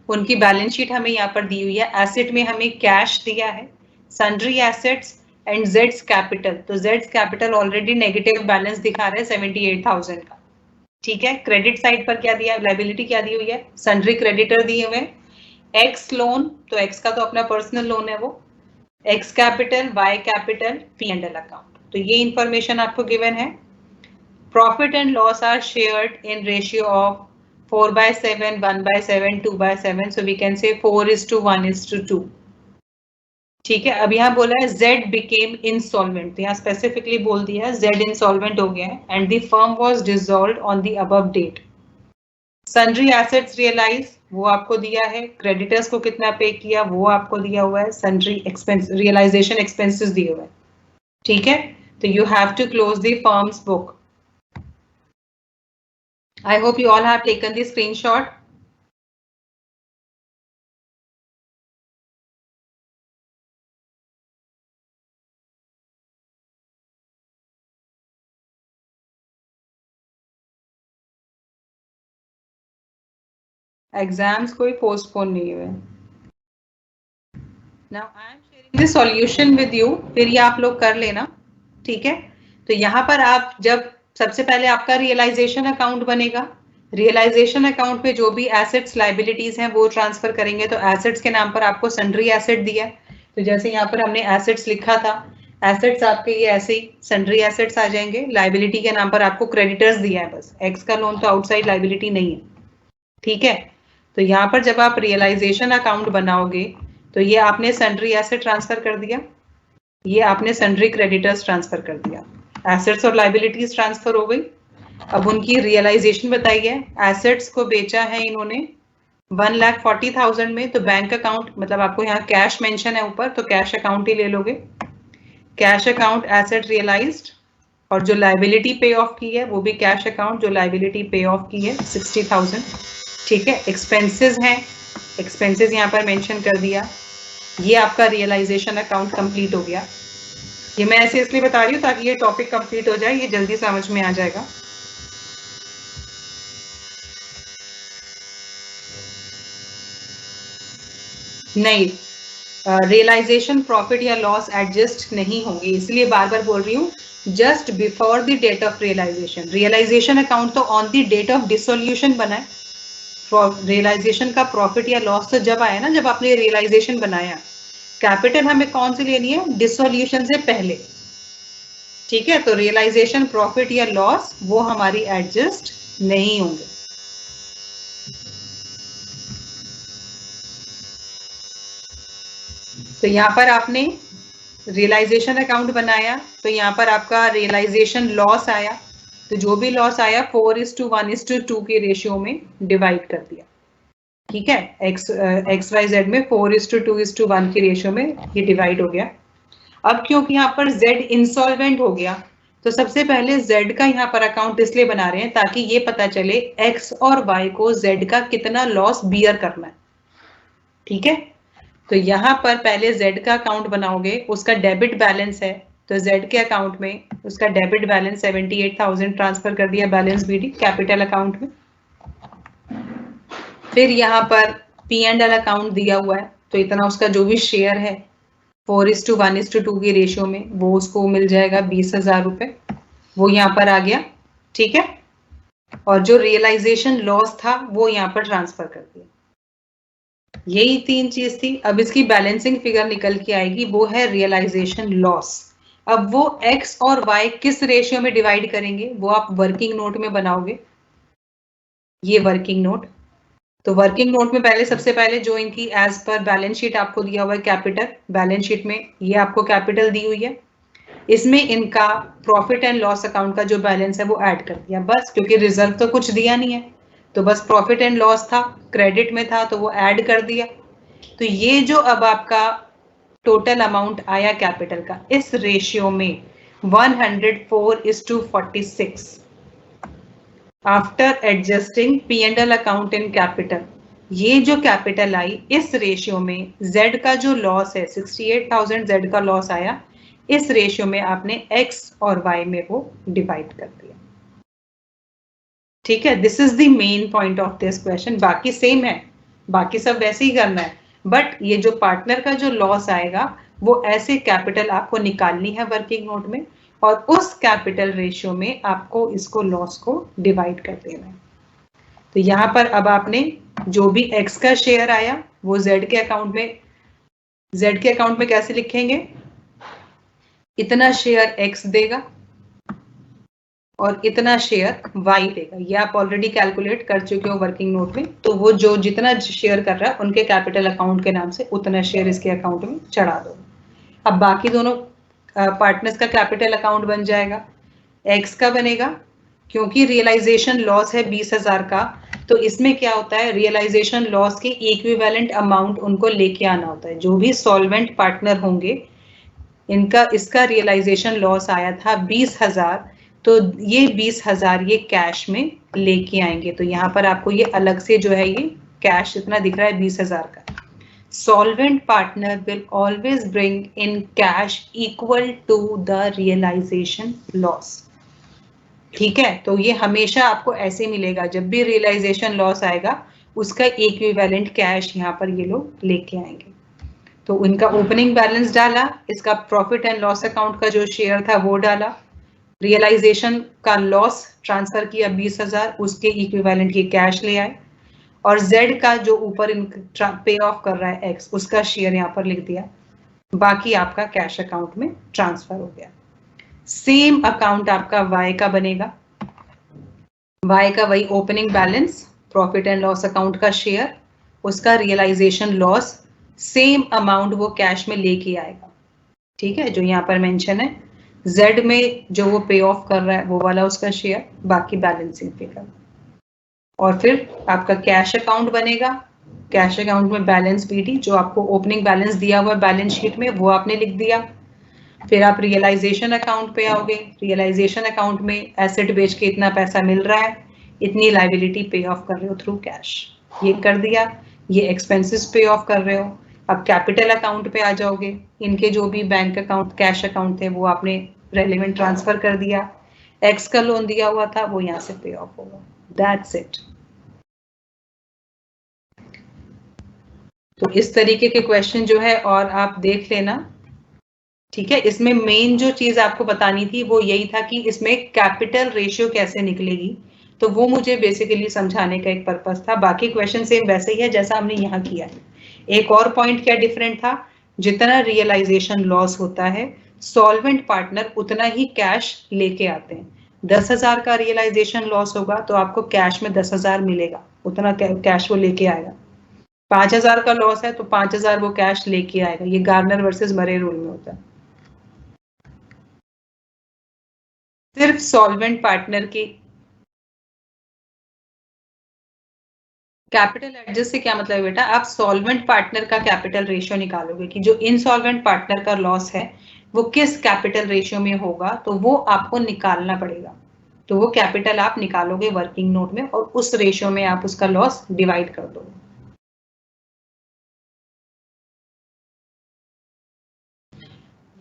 Speaker 1: उनकी balance sheet हमें यहाँ पर दी हुई है. Asset में हमें cash दिया है, सन्ड्री एसेट्स एंड जेड्स कैपिटल. तो जेड्स कैपिटल ऑलरेडी नेगेटिव बैलेंस दिखा रहा है 78,000 का. ठीक है. क्रेडिट साइड पर क्या दिया है, लाइबिलिटी क्या दी हुई है, सन्ड्री क्रेडिटर दिए हुए. एक्स लोन, तो एक्स का तो अपना पर्सनल लोन है वो. X capital, Y capital, P&L account. तो ये इंफॉर्मेशन आपको गिवन है. Profit and loss are shared in ratio of 4/7, 1/7, 2/7. So we can say 4:1:2. ठीक है. अब यहाँ बोला है Z became insolvent. तो यहाँ स्पेसिफिकली बोल दिया है Z insolvent हो गया है and the firm was dissolved on the above date. Sundry assets realise, वो आपको दिया है. क्रेडिटर्स को कितना पे किया वो आपको दिया हुआ है. सन्ड्री एक्सपेंस, रियलाइजेशन एक्सपेंसेस दिए हुए हैं. ठीक है. तो you have to close the firm's book. I hope you all have taken the screenshot. Exams कोई postpone नहीं हुए. Now I am sharing the solution with you. फिर ये आप लोग कर लेना. ठीक है. तो यहाँ पर आप जब सबसे पहले आपका रियलाइजेशन अकाउंट बनेगा. रियलाइजेशन अकाउंट में जो भी एसेट्स लाइबिलिटीज हैं वो ट्रांसफर करेंगे. तो एसेट्स के नाम पर आपको सन्ड्री एसेट दिया. तो जैसे यहाँ पर हमने एसेट्स लिखा था, एसेट्स आपके ये ऐसे ही सन्ड्री एसेट्स आ जाएंगे. लाइबिलिटी के नाम पर आपको क्रेडिटर्स दिया है बस. एक्स का लोन तो आउटसाइड लाइबिलिटी नहीं है. ठीक है. तो यहाँ पर जब आप रियलाइजेशन अकाउंट बनाओगे तो ये आपने सन्ड्री एसेट ट्रांसफर कर दिया, ये आपने सन्ड्री क्रेडिटर्स ट्रांसफर कर दिया. एसेट्स और लाइबिलिटीज ट्रांसफर हो गई. अब उनकी रियलाइजेशन बताई है. एसेट्स को बेचा है इन्होंने 1,40,000 में. तो बैंक अकाउंट, मतलब आपको यहाँ कैश मेंशन है ऊपर, तो कैश अकाउंट ही ले लोगे. Cash account asset realised. और जो लाइबिलिटी पे ऑफ की है वो भी कैश अकाउंट, जो लाइबिलिटी पे ऑफ की है 60,000. ठीक है. एक्सपेंसेस हैं, एक्सपेंसेस यहाँ पर मेंशन कर दिया. ये आपका रियलाइजेशन अकाउंट कंप्लीट हो गया. ये मैं ऐसे इसलिए बता रही हूँ ताकि ये टॉपिक कंप्लीट हो जाए, ये जल्दी समझ में आ जाएगा. नहीं, रियलाइजेशन प्रॉफिट या लॉस एडजस्ट नहीं होंगे, इसलिए बार बार बोल रही हूँ. Just before the date of realisation. Realisation account तो on the date of dissolution बना है. रियलाइजेशन का प्रॉफिट या लॉस तो जब आया ना, जब आपने रियलाइजेशन बनाया. कैपिटल हमें कौन सी लेनी है, डिसोल्यूशन से पहले. ठीक है. तो रियलाइजेशन प्रॉफिट या लॉस वो हमारी एडजस्ट नहीं होंगे. तो यहाँ पर आपने रियलाइजेशन अकाउंट बनाया, तो यहाँ पर आपका रियलाइजेशन लॉस आया. तो जो भी लॉस आया 4:1:2 के रेशियो में डिवाइड कर दिया. ठीक है. एक्स वाई जेड में 4:2:1 के रेशियो में ये डिवाइड हो गया. अब क्योंकि यहाँ पर जेड इंसॉल्वेंट हो गया, तो सबसे पहले जेड का यहाँ पर अकाउंट इसलिए बना रहे हैं ताकि ये पता चले एक्स और वाई को जेड का कितना लॉस बियर करना है. ठीक है. तो यहाँ पर पहले जेड का अकाउंट बनाओगे, उसका डेबिट बैलेंस है, तो जेड के अकाउंट में उसका डेबिट बैलेंस 78,000 ट्रांसफर कर दिया बैलेंस बीडी कैपिटल अकाउंट में. फिर यहाँ पर P&L अकाउंट दिया हुआ है, तो इतना उसका जो भी शेयर है 4:1:2 की रेशियो में वो उसको मिल जाएगा 20,000 रुपए. वो यहाँ पर आ गया. ठीक है. और जो रियलाइजेशन लॉस था वो यहाँ पर ट्रांसफर कर दिया. यही 3 चीज थी. अब इसकी बैलेंसिंग फिगर निकल के आएगी, वो है रियलाइजेशन लॉस. अब वो एक्स और वाई किस रेशियो में डिवाइड करेंगे वो आप वर्किंग नोट में बनाओगे. ये वर्किंग नोट. तो वर्किंग नोट में पहले सबसे पहले जो इनकी एज पर बैलेंस शीट आपको दिया हुआ है कैपिटल, बैलेंस शीट में ये आपको कैपिटल दी हुई है. इसमें इनका प्रॉफिट एंड लॉस अकाउंट का जो बैलेंस है वो ऐड कर दिया बस, क्योंकि रिजर्व तो कुछ दिया नहीं है. तो बस प्रॉफिट एंड लॉस था, क्रेडिट में था तो वो ऐड कर दिया. तो ये जो अब आपका टोटल अमाउंट आया कैपिटल का इस रेशियो में 104:46. After adjusting P&L account in capital, ये जो कैपिटल आई इस रेशियो में Z का जो लॉस है 68,000 Z का लॉस आया, इस रेशियो में आपने X और Y में वो डिवाइड कर दिया। ठीक है, this is the main point of this question. बाकी सेम है, बाकी सब वैसे ही करना है, बट ये जो पार्टनर का जो लॉस आएगा वो ऐसे कैपिटल आपको निकालनी है वर्किंग नोट में, और उस कैपिटल रेशियो में आपको इसको लॉस को डिवाइड कर देना है। तो यहाँ पर अब आपने जो भी X का शेयर आया वो Z के अकाउंट में कैसे लिखेंगे, इतना शेयर X देगा और इतना शेयर Y देगा। ये आप ऑलरेडी कैलकुलेट कर चुके हो वर्किंग नोट में, तो वो जो जितना शेयर कर रहा है उनके कैपिटल अकाउंट के नाम से उतना शेयर इसके अकाउंट में चढ़ा दो। अब बाकी दोनों पार्टनर्स का कैपिटल अकाउंट बन जाएगा। X का बनेगा, क्योंकि रियलाइजेशन लॉस है 20,000 का, तो इसमें क्या होता है, रियलाइजेशन लॉस के इक्विवेलेंट अमाउंट उनको लेके आना होता है। जो भी सॉल्वेंट पार्टनर होंगे इसका रियलाइजेशन लॉस आया था 20,000, तो ये 20,000 ये कैश में लेके आएंगे। तो यहाँ पर आपको ये अलग से जो है ये कैश इतना दिख रहा है 20,000 का। Solvent partner will always bring in cash equal to the realization loss. ठीक है, तो ये हमेशा आपको ऐसे मिलेगा, जब भी रियलाइजेशन लॉस आएगा उसका इक्विवेलेंट कैश यहाँ पर ये लोग लेके आएंगे। तो इनका ओपनिंग बैलेंस डाला, इसका प्रॉफिट एंड लॉस अकाउंट का जो शेयर था वो डाला, रियलाइजेशन का लॉस ट्रांसफर किया 20,000, उसके इक्विवेलेंट ये कैश ले आए, और Z का जो ऊपर पे ऑफ कर रहा है X, उसका शेयर यहाँ पर लिख दिया, बाकी आपका कैश अकाउंट में ट्रांसफर हो गया। सेम अकाउंट आपका Y का बनेगा, Y का वही opening balance, profit and loss account का शेयर, उसका रियलाइजेशन लॉस, सेम अमाउंट वो कैश में लेके आएगा। ठीक है, जो यहाँ पर मेंशन है, Z में जो वो पे ऑफ कर रहा है वो वाला उसका शेयर, बाकी बैलेंसिंग फिगर। और फिर आपका कैश अकाउंट बनेगा, कैश अकाउंट में बैलेंस BD, जो आपको ओपनिंग बैलेंस दिया हुआ है बैलेंस शीट में वो आपने लिख दिया। फिर आप रियलाइजेशन अकाउंट पे आओगे, रियलाइजेशन अकाउंट में एसेट बेच के इतना पैसा मिल रहा है, इतनी लायबिलिटी पे ऑफ कर रहे हो थ्रू कैश, ये कर दिया। ये एक्सपेंसेस पे ऑफ कर रहे हो। अब कैपिटल अकाउंट पे आ जाओगे, इनके जो भी बैंक अकाउंट कैश अकाउंट थे वो आपने रेलेवेंट ट्रांसफर कर दिया, X का लोन दिया हुआ था वो यहाँ से पे ऑफ होगा, दैट्स इट। तो इस तरीके के क्वेश्चन जो है और आप देख लेना। ठीक है, इसमें मेन जो चीज आपको बतानी थी वो यही था कि इसमें कैपिटल रेशियो कैसे निकलेगी, तो वो मुझे बेसिकली समझाने का एक पर्पस था। बाकी क्वेश्चन सेम वैसे ही है जैसा हमने यहाँ किया है। एक और पॉइंट क्या डिफरेंट था, जितना रियलाइजेशन लॉस होता है सॉल्वेंट पार्टनर उतना ही कैश लेके आते हैं। 10,000 का रियलाइजेशन लॉस होगा तो आपको कैश में 10,000 मिलेगा, उतना कैश वो लेके आएगा। 5,000 का लॉस है तो 5,000 वो कैश लेके आएगा। ये गार्नर वर्सेस मरे रूल में होता है। सिर्फ सॉल्वेंट पार्टनर की कैपिटल एडजस्ट से क्या मतलब है बेटा, आप सॉल्वेंट पार्टनर का कैपिटल रेशियो निकालोगे कि जो इनसॉल्वेंट पार्टनर का लॉस है वो किस कैपिटल रेशियो में होगा, तो वो आपको निकालना पड़ेगा। तो वो कैपिटल आप निकालोगे वर्किंग नोट में और उस रेशियो में आप उसका लॉस डिवाइड कर दोगे।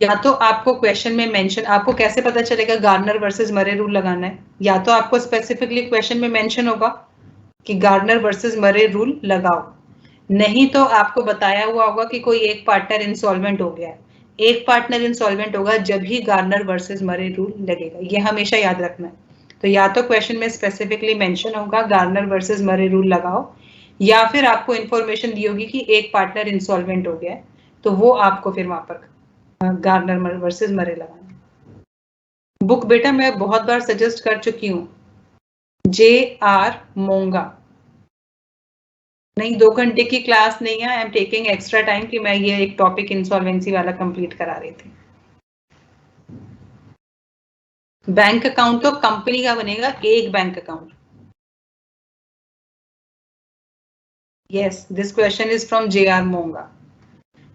Speaker 1: या तो आपको क्वेश्चन में मेंशन, आपको कैसे पता चलेगा गार्नर वर्सेस मरे रूल लगाना है, या तो आपको स्पेसिफिकली क्वेश्चन में मेंशन होगा कि गार्नर वर्सेस मरे रूल लगाओ, नहीं तो आपको बताया हुआ होगा कि कोई एक पार्टनर इंसॉल्वेंट हो गया है। एक पार्टनर इंसॉल्वेंट होगा जब ही गार्नर वर्सेस मरे रूल लगेगा, ये हमेशा याद रखना है। तो या तो क्वेश्चन में स्पेसिफिकली मेंशन होगा गार्नर वर्सेस मरे रूल लगाओ, या फिर आपको इंफॉर्मेशन दी होगी कि एक पार्टनर इंसॉल्वेंट हो गया है, तो वो आपको फिर वहां पर गार्नर वर्सेस मरे लगाना। बुक बेटा मैं बहुत बार सजेस्ट कर चुकी हूँ, JR मोंगा। नहीं, 2 घंटे की क्लास नहीं है, I am taking extra time कि मैं ये एक टॉपिक इंसॉल्वेंसी वाला कंप्लीट करा रही थी। बैंक अकाउंट तो कंपनी का बनेगा, एक bank account. Yes, this question is from JR मोंगा।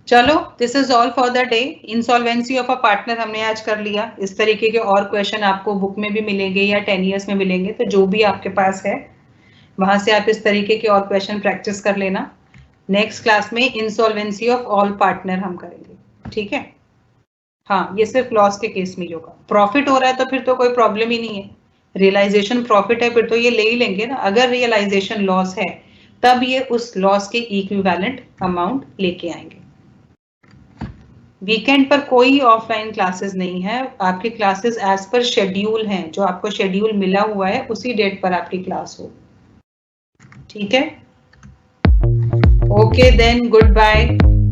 Speaker 1: चलो, this is all for the day. Insolvency of a partner हमने आज कर लिया। इस तरीके के और क्वेश्चन आपको बुक में भी मिलेंगे या 10 ईयर्स में मिलेंगे, तो जो भी आपके पास है वहां से आप इस तरीके के और क्वेश्चन प्रैक्टिस कर लेना। नेक्स्ट क्लास में इंसॉल्वेंसी ऑफ ऑल पार्टनर हम करेंगे, ठीक है। हाँ, ये सिर्फ लॉस के केस में ही होगा। प्रॉफिट हो रहा है तो फिर तो कोई प्रॉब्लम ही नहीं है, रियलाइजेशन प्रॉफिट है फिर तो ये ले ही लेंगे ना। अगर रियलाइजेशन लॉस है तब ये उस लॉस के इक्विवेलेंट अमाउंट लेके आएंगे। वीकेंड पर कोई ऑफलाइन क्लासेस नहीं है, आपकी क्लासेस एज पर शेड्यूल हैं, जो आपको शेड्यूल मिला हुआ है उसी डेट पर आपकी क्लास हो, ठीक है। Okay then, good bye,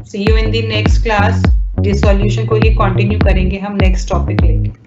Speaker 1: see you in the next class. Dissolution को ये कंटिन्यू करेंगे हम नेक्स्ट टॉपिक लेके।